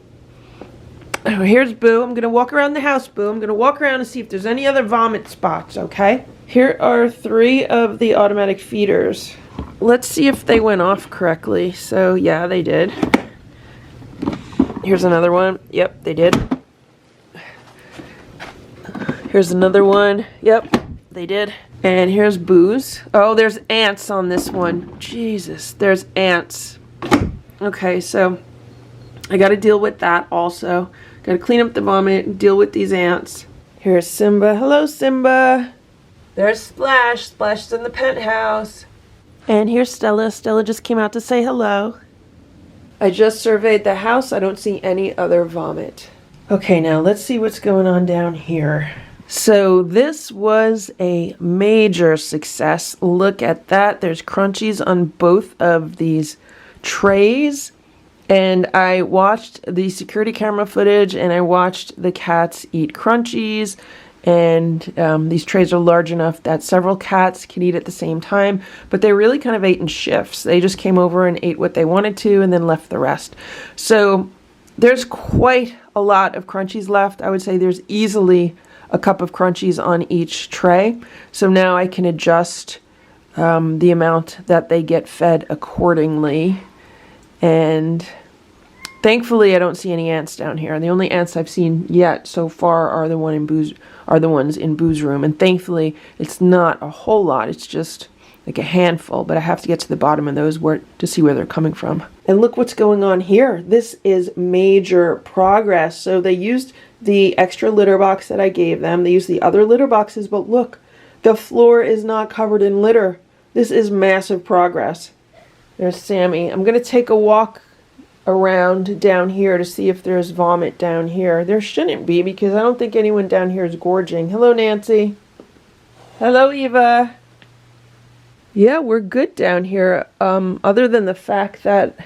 Here's Boo. I'm gonna walk around the house, Boo. I'm gonna walk around and see if there's any other vomit spots, okay? Here are 3 of the automatic feeders. Let's see if they went off correctly. So yeah, they did. Here's another one. Yep, they did. Here's another one. Yep, they did. And here's Boo's. Oh, there's ants on this one. Jesus, there's ants. Okay, so I gotta deal with that also. Gotta clean up the vomit and deal with these ants. Here's Simba. Hello, Simba. There's Splash. Splash's in the penthouse. And here's Stella. Stella just came out to say hello. I just surveyed the house. I don't see any other vomit. Okay, now let's see what's going on down here. So this was a major success. Look at that. There's crunchies on both of these trays. And I watched the security camera footage and I watched the cats eat crunchies. And these trays are large enough that several cats can eat at the same time, but they really kind of ate in shifts. They just came over and ate what they wanted to and then left the rest. So there's quite a lot of crunchies left. I would say there's easily a cup of crunchies on each tray. So now I can adjust the amount that they get fed accordingly. And thankfully, I don't see any ants down here. The only ants I've seen yet so far are the ones in Boo's room. And thankfully, it's not a whole lot. It's just like a handful. But I have to get to the bottom of those to see where they're coming from. And look what's going on here. This is major progress. So they used the extra litter box that I gave them. They used the other litter boxes. But look, the floor is not covered in litter. This is massive progress. There's Sammy. I'm going to take a walk around down here to see if there's vomit down here. There shouldn't be because I don't think anyone down here is gorging. Hello, Nancy. Hello, Eva. Yeah, we're good down here. Other than the fact that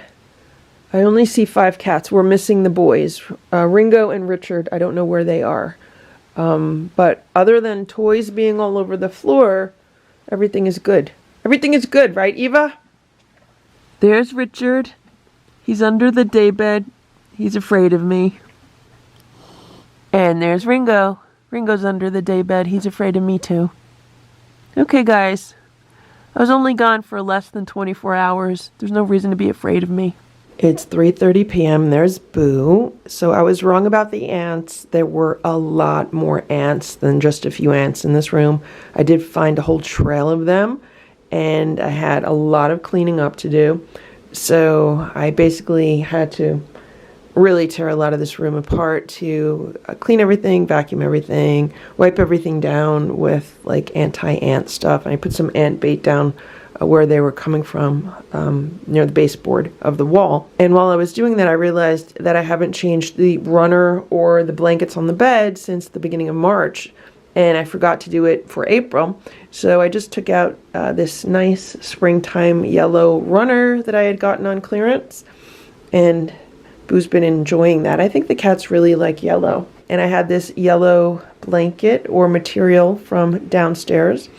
I only see 5 cats. We're missing the boys. Ringo and Richard, I don't know where they are. But other than toys being all over the floor, everything is good. Everything is good, right, Eva? There's Richard. He's under the daybed. He's afraid of me. And there's Ringo. Ringo's under the daybed. He's afraid of me too. Okay, guys. I was only gone for less than 24 hours. There's no reason to be afraid of me. It's 3:30 p.m. There's Boo. So I was wrong about the ants. There were a lot more ants than just a few ants in this room. I did find a whole trail of them. And I had a lot of cleaning up to do. So I basically had to really tear a lot of this room apart to clean everything, vacuum everything, wipe everything down with like anti-ant stuff. And I put some ant bait down where they were coming from, near the baseboard of the wall. And while I was doing that, I realized that I haven't changed the runner or the blankets on the bed since the beginning of March. and I forgot to do it for April. So I just took out this nice springtime yellow runner that I had gotten on clearance, and Boo's been enjoying that. I think the cats really like yellow. And I had this yellow blanket or material from downstairs,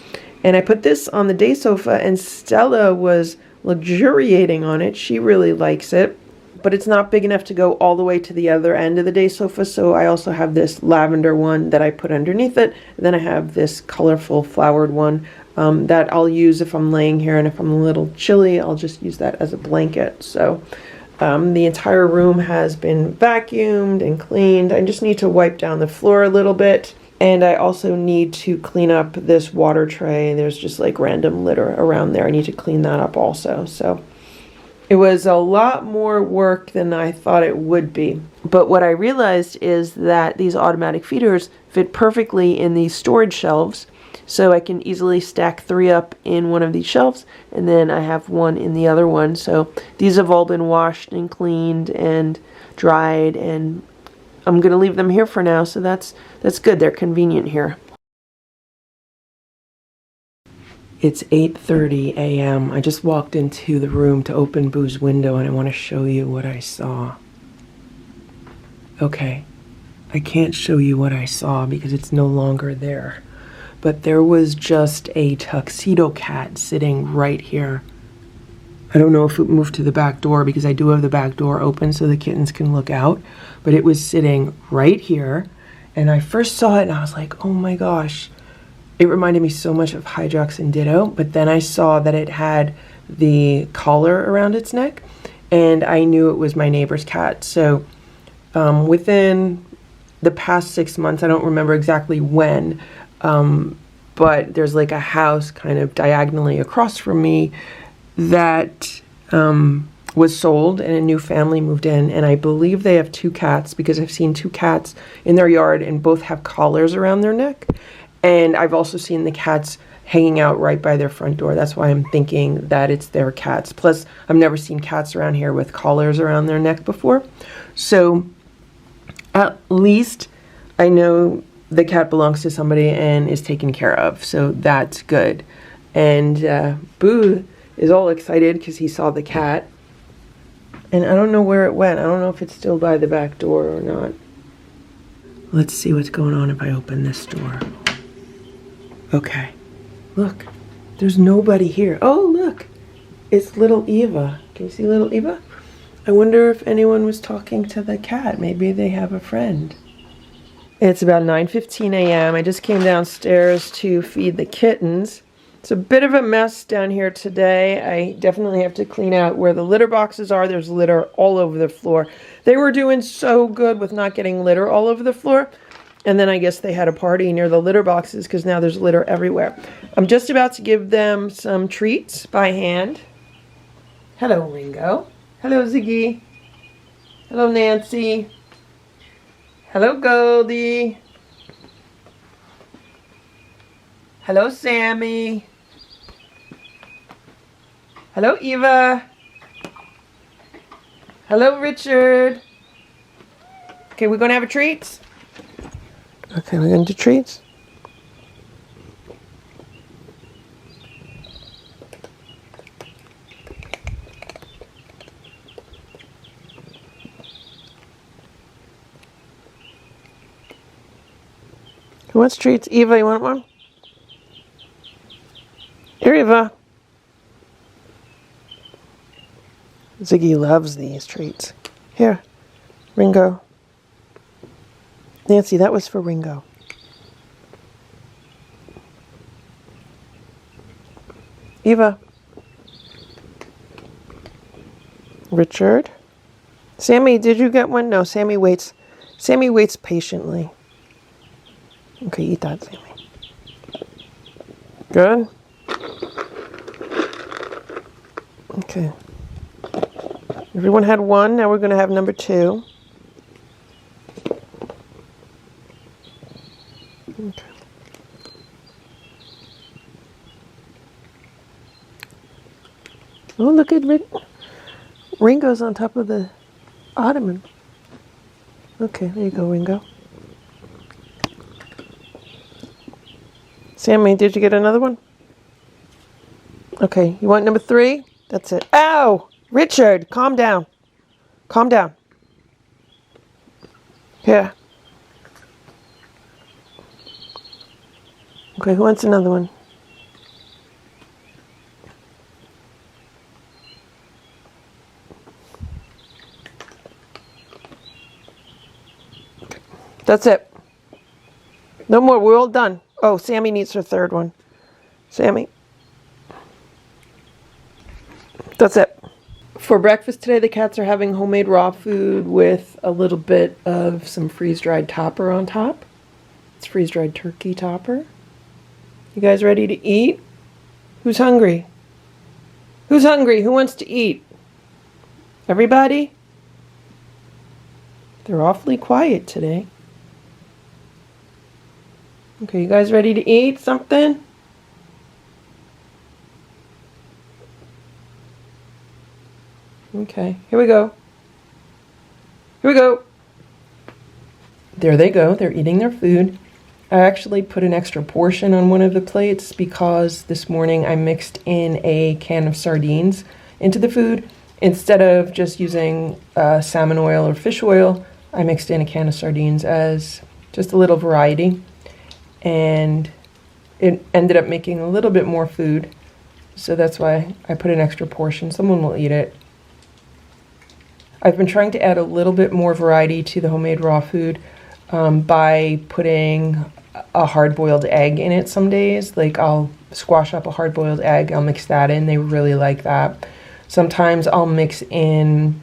and I put this on the day sofa, and Stella was luxuriating on it. She really likes it, but it's not big enough to go all the way to the other end of the day sofa, so I also have this lavender one that I put underneath it. And then I have this colorful flowered one that I'll use if I'm laying here, and if I'm a little chilly, I'll just use that as a blanket. So the entire room has been vacuumed and cleaned. I just need to wipe down the floor a little bit. And I also need to clean up this water tray. There's just like random litter around there. I need to clean that up also. So it was a lot more work than I thought it would be. But what I realized is that these automatic feeders fit perfectly in these storage shelves. So I can easily stack 3 up in one of these shelves, and then I have one in the other one. So these have all been washed and cleaned and dried, and I'm going to leave them here for now, so that's good. They're convenient here. It's 8:30 a.m. I just walked into the room to open Boo's window, and I want to show you what I saw. Okay, I can't show you what I saw because it's no longer there. But there was just a tuxedo cat sitting right here. I don't know if it moved to the back door because I do have the back door open so the kittens can look out. But it was sitting right here. And I first saw it and I was like, oh my gosh. It reminded me so much of Hydrox and Ditto. But then I saw that it had the collar around its neck. And I knew it was my neighbor's cat. So within the past 6 months, I don't remember exactly when, but there's like a house kind of diagonally across from me that was sold, and a new family moved in, and I believe they have 2 cats because I've seen 2 cats in their yard and both have collars around their neck. And I've also seen the cats hanging out right by their front door. That's why I'm thinking that it's their cats. Plus, I've never seen cats around here with collars around their neck before. So at least I know the cat belongs to somebody and is taken care of, so that's good. And Boo is all excited because he saw the cat, and I don't know where it went. I don't know if it's still by the back door or not. Let's see what's going on if I open this door. Okay, look, there's nobody here. Oh, look, it's little Eva. Can you see little Eva? I wonder if anyone was talking to the cat. Maybe they have a friend. It's about 9:15 a.m. I just came downstairs to feed the kittens. It's a bit of a mess down here today. I definitely have to clean out where the litter boxes are. There's litter all over the floor. They were doing so good with not getting litter all over the floor. And then I guess they had a party near the litter boxes because now there's litter everywhere. I'm just about to give them some treats by hand. Hello, Ringo. Hello, Ziggy. Hello, Nancy. Hello, Goldie. Hello, Sammy. Hello, Eva. Hello, Richard. Okay, we're going to have a treat? Okay, we're going to do treats? Who wants treats? Eva, you want one? Here, Eva. Ziggy loves these treats. Here, Ringo. Nancy, that was for Ringo. Eva. Richard. Sammy, did you get one? No, Sammy waits. Sammy waits patiently. Okay, eat that, Sammy. Good? Okay. Everyone had one. Now we're going to have number 2. Okay. Oh, look at Ringo's on top of the ottoman. Okay, there you go, Ringo. Sammy, did you get another one? Okay, you want number 3? That's it. Ow! Richard, calm down. Calm down. Here. Okay, who wants another one? Okay. That's it. No more, we're all done. Oh, Sammy needs her 3rd one. Sammy. That's it. For breakfast today, the cats are having homemade raw food with a little bit of some freeze-dried topper on top. It's freeze-dried turkey topper. You guys ready to eat? Who's hungry? Who's hungry? Who wants to eat? Everybody? They're awfully quiet today. Okay, you guys ready to eat something? Okay, here we go. Here we go. There they go. They're eating their food. I actually put an extra portion on one of the plates because this morning I mixed in a can of sardines into the food. Instead of just using salmon oil or fish oil, I mixed in a can of sardines as just a little variety. And it ended up making a little bit more food. So that's why I put an extra portion. Someone will eat it. I've been trying to add a little bit more variety to the homemade raw food by putting a hard-boiled egg in it some days. Like I'll squash up a hard-boiled egg, I'll mix that in. They really like that. Sometimes I'll mix in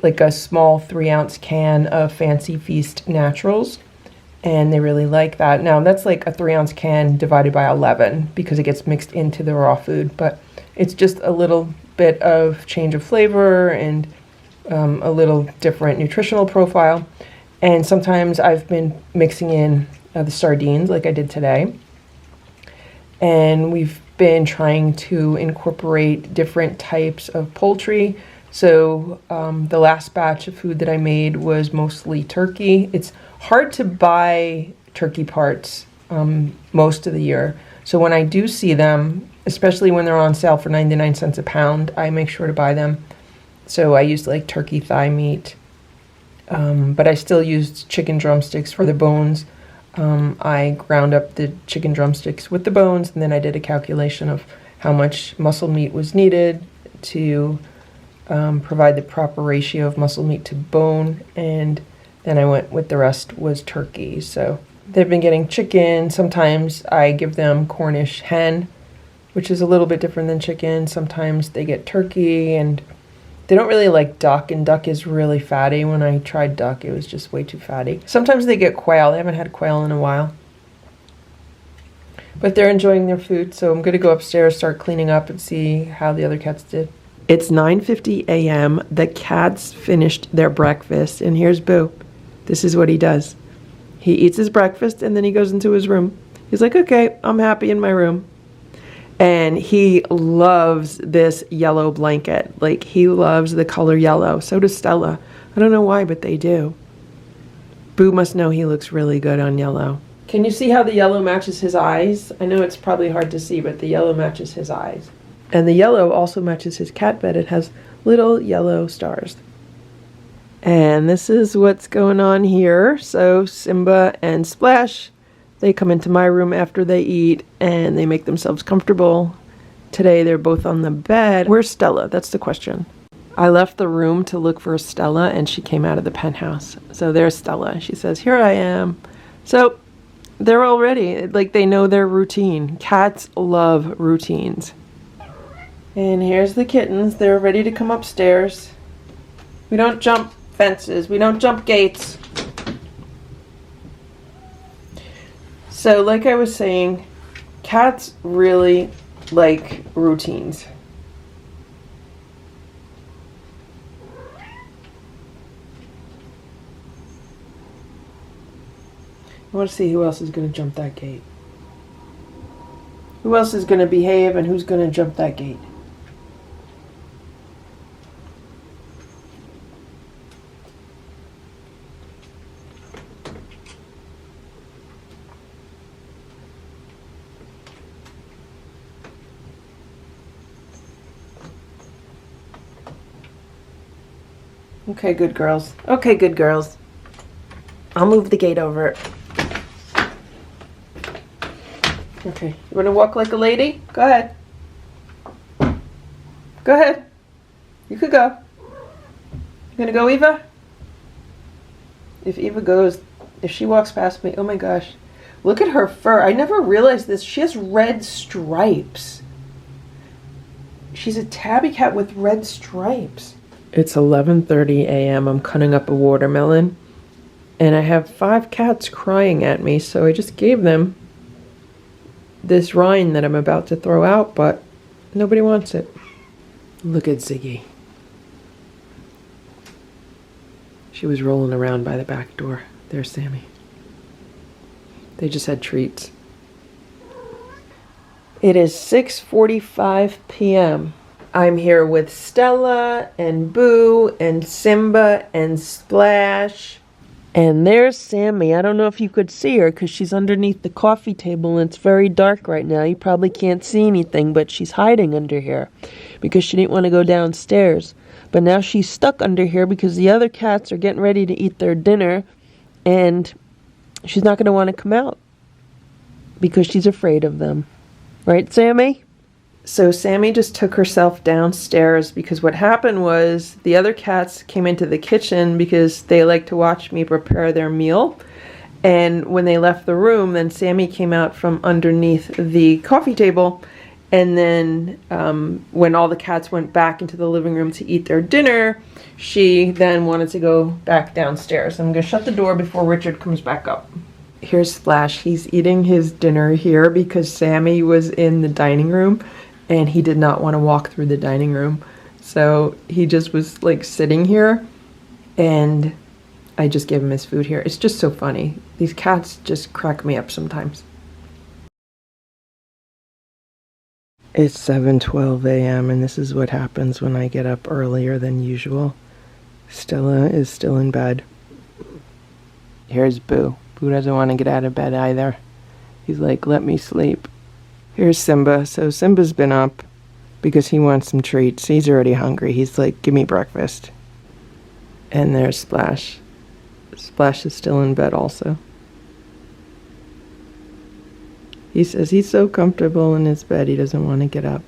like a small 3-ounce can of Fancy Feast Naturals, and they really like that. Now that's like a 3-ounce can divided by 11 because it gets mixed into the raw food, but it's just a little bit of change of flavor and a little different nutritional profile. And sometimes I've been mixing in the sardines like I did today. And we've been trying to incorporate different types of poultry. So the last batch of food that I made was mostly turkey. It's hard to buy turkey parts most of the year. So when I do see them, especially when they're on sale for 99 cents a pound, I make sure to buy them. So I used like turkey thigh meat, but I still used chicken drumsticks for the bones. I ground up the chicken drumsticks with the bones, and then I did a calculation of how much muscle meat was needed to provide the proper ratio of muscle meat to bone, and then I went with the rest was turkey. So they've been getting chicken. Sometimes I give them Cornish hen, which is a little bit different than chicken. Sometimes they get turkey, and they don't really like duck, and duck is really fatty. When I tried duck, it was just way too fatty. Sometimes they get quail. They haven't had quail in a while. But they're enjoying their food, so I'm going to go upstairs, start cleaning up, and see how the other cats did. It's 9:50 a.m. The cats finished their breakfast, and here's Boo. This is what he does. He eats his breakfast, and then he goes into his room. He's like, okay, I'm happy in my room. And he loves this yellow blanket. Like, he loves the color yellow. So does Stella. I don't know why, but they do. Boo must know he looks really good on yellow. Can you see how the yellow matches his eyes? I know it's probably hard to see, but the yellow matches his eyes. And the yellow also matches his cat bed. It has little yellow stars. And this is what's going on here. So Simba and Splash, they come into my room after they eat, and they make themselves comfortable. Today, they're both on the bed. Where's Stella? That's the question. I left the room to look for Stella, and she came out of the penthouse. So there's Stella. She says, here I am. So they're all ready. Like, they know their routine. Cats love routines. And here's the kittens. They're ready to come upstairs. We don't jump fences. We don't jump gates. So like I was saying, cats really like routines. I want to see who else is going to jump that gate. Who else is going to behave and who's going to jump that gate? Okay, good girls. Okay, good girls. I'll move the gate over. Okay, you want to walk like a lady? Go ahead. Go ahead. You could go. You gonna go, Eva? If Eva goes, if she walks past me, oh my gosh. Look at her fur. I never realized this. She has red stripes. She's a tabby cat with red stripes. It's 11:30 a.m. I'm cutting up a watermelon. And I have 5 cats crying at me, so I just gave them this rind that I'm about to throw out, but nobody wants it. Look at Ziggy. She was rolling around by the back door. There's Sammy. They just had treats. It is 6:45 p.m. I'm here with Stella and Boo and Simba and Splash. And there's Sammy. I don't know if you could see her because she's underneath the coffee table and it's very dark right now. You probably can't see anything, but she's hiding under here because she didn't want to go downstairs. But now she's stuck under here because the other cats are getting ready to eat their dinner and she's not going to want to come out because she's afraid of them. Right, Sammy? So Sammy just took herself downstairs because what happened was the other cats came into the kitchen because they like to watch me prepare their meal. And when they left the room, then Sammy came out from underneath the coffee table. And then when all the cats went back into the living room to eat their dinner, she then wanted to go back downstairs. I'm going to shut the door before Richard comes back up. Here's Splash. He's eating his dinner here because Sammy was in the dining room and he did not want to walk through the dining room. So he just was like sitting here and I just gave him his food here. It's just so funny. These cats just crack me up sometimes. It's 7:12 a.m. and this is what happens when I get up earlier than usual. Stella is still in bed. Here's Boo. Boo doesn't want to get out of bed either. He's like, let me sleep. Here's Simba. So Simba's been up because he wants some treats. He's already hungry. He's like, give me breakfast. And there's Splash. Splash is still in bed also. He says he's so comfortable in his bed he doesn't want to get up.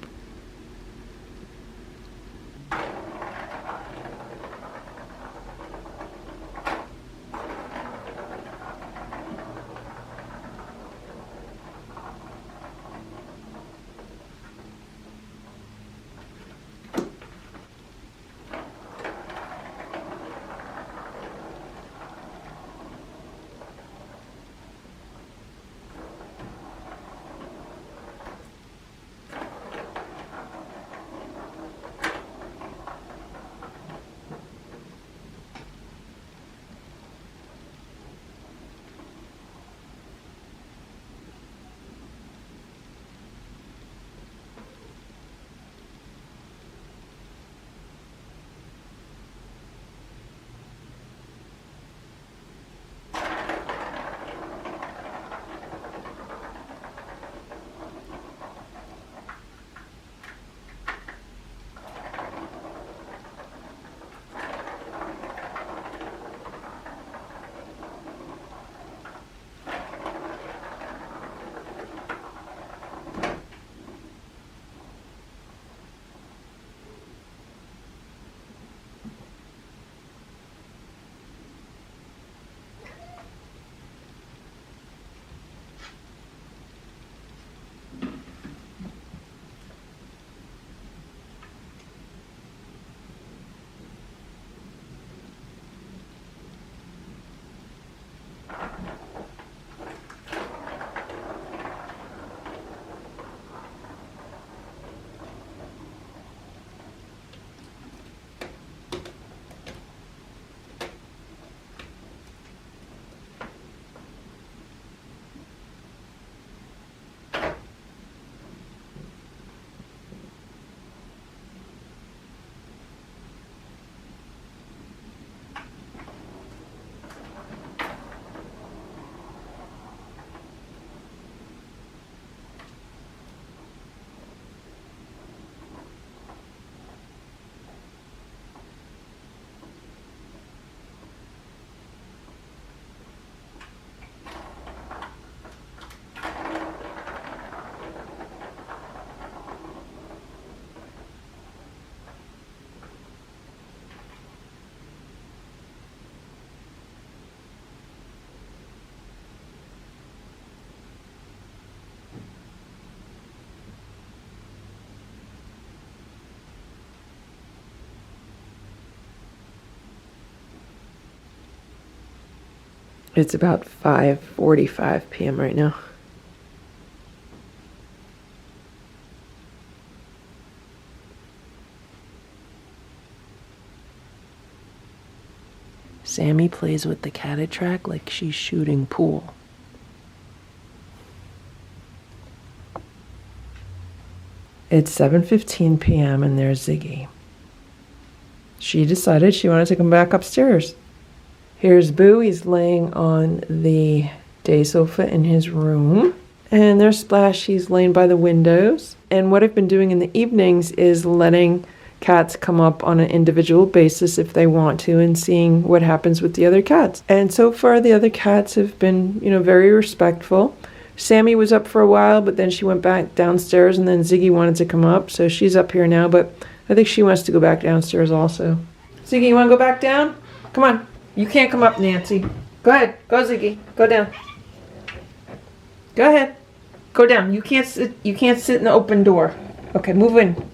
It's about 5:45 p.m. right now. Sammy plays with the cat track like she's shooting pool. It's 7:15 p.m. and there's Ziggy. She decided she wanted to come back upstairs. Here's Boo. He's laying on the day sofa in his room. And there's Splash. He's laying by the windows. And what I've been doing in the evenings is letting cats come up on an individual basis if they want to, and seeing what happens with the other cats. And so far the other cats have been, very respectful. Sammy was up for a while, but then she went back downstairs, and then Ziggy wanted to come up, so she's up here now, but I think she wants to go back downstairs also. Ziggy, you want to go back down? Come on. You can't come up, Nancy. Go ahead. Go, Ziggy. Go down. Go ahead. Go down. You can't sit in the open door. Okay, move in.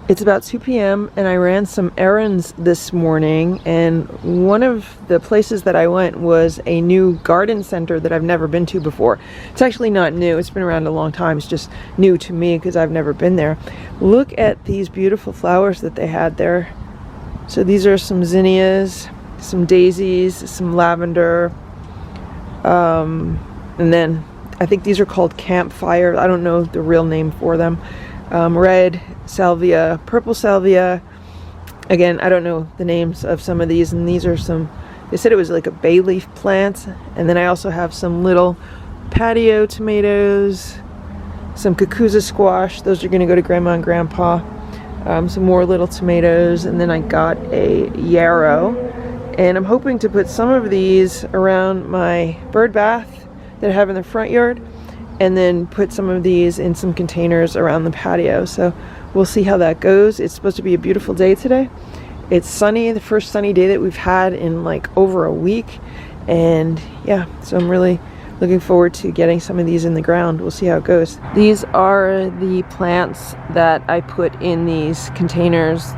It's about 2 p.m. and I ran some errands this morning, and one of the places that I went was a new garden center that I've never been to before. It's actually not new. It's been around a long time. It's just new to me because I've never been there. Look at these beautiful flowers that they had there. So these are some zinnias, some daisies, some lavender, and then I think these are called campfire. I don't know the real name for them. Red salvia, purple salvia. Again, I don't know the names of some of these, and these are some, they said it was like a bay leaf plant. And then I also have some little patio tomatoes, some cucuzza squash. Those are going to go to Grandma and Grandpa. Some more little tomatoes, and then I got a yarrow. And I'm hoping to put some of these around my bird bath that I have in the front yard, and then put some of these in some containers around the patio. So we'll see how that goes. It's supposed to be a beautiful day today. It's sunny, the first sunny day that we've had in like over a week. And yeah, so I'm really looking forward to getting some of these in the ground. We'll see how it goes. These are the plants that I put in these containers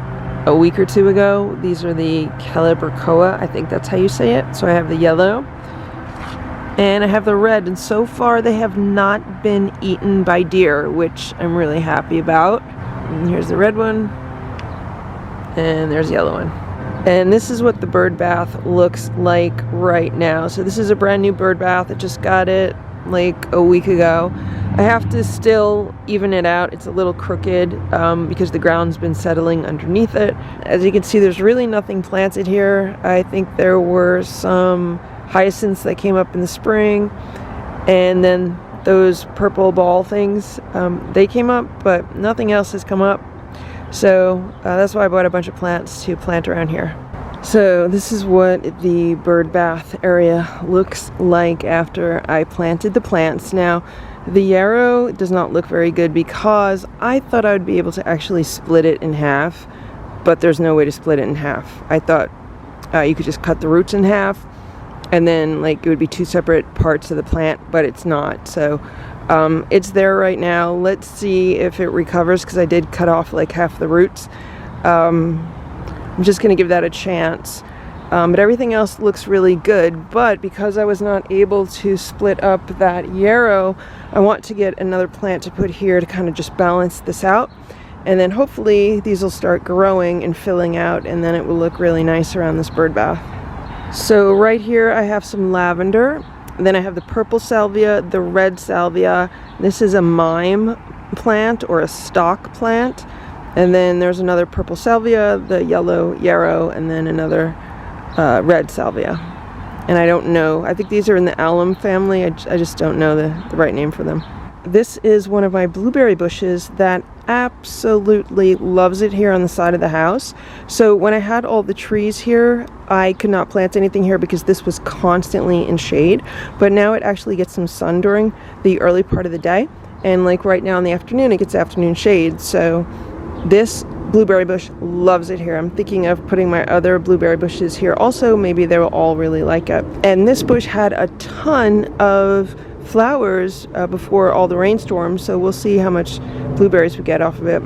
a week or two ago. These are the Calibrachoa, I think that's how you say it. So I have the yellow, and I have the red, and so far they have not been eaten by deer, which I'm really happy about. And here's the red one, and there's the yellow one. And this is what the bird bath looks like right now. So this is a brand new bird bath. I just got it like a week ago. I have to still even it out. It's a little crooked because the ground's been settling underneath it. As you can see, there's really nothing planted here. I think there were some hyacinths that came up in the spring, and then those purple ball things, they came up, but nothing else has come up. So that's why I bought a bunch of plants to plant around here. So this is what the bird bath area looks like after I planted the plants. Now the yarrow does not look very good because I thought I would be able to actually split it in half, but there's no way to split it in half. I thought you could just cut the roots in half, and then like it would be two separate parts of the plant, but it's not. So it's there right now. Let's see if it recovers, because I did cut off like half the roots. I'm just going to give that a chance. But everything else looks really good. But because I was not able to split up that yarrow, I want to get another plant to put here to kind of just balance this out. And then hopefully these will start growing and filling out, and then it will look really nice around this bird bath. So right here I have some lavender. Then I have the purple salvia, the red salvia. This is a mime plant or a stock plant. And then there's another purple salvia, the yellow yarrow, and then another red salvia. And I don't know, I think these are in the alum family. I just don't know the right name for them. This is one of my blueberry bushes that absolutely loves it here on the side of the house. So when I had all the trees here, I could not plant anything here because this was constantly in shade. But now it actually gets some sun during the early part of the day. And like right now in the afternoon, it gets afternoon shade. So this blueberry bush loves it here. I'm thinking of putting my other blueberry bushes here also. Maybe they will all really like it. And this bush had a ton of flowers before all the rainstorms, so we'll see how much blueberries we get off of it.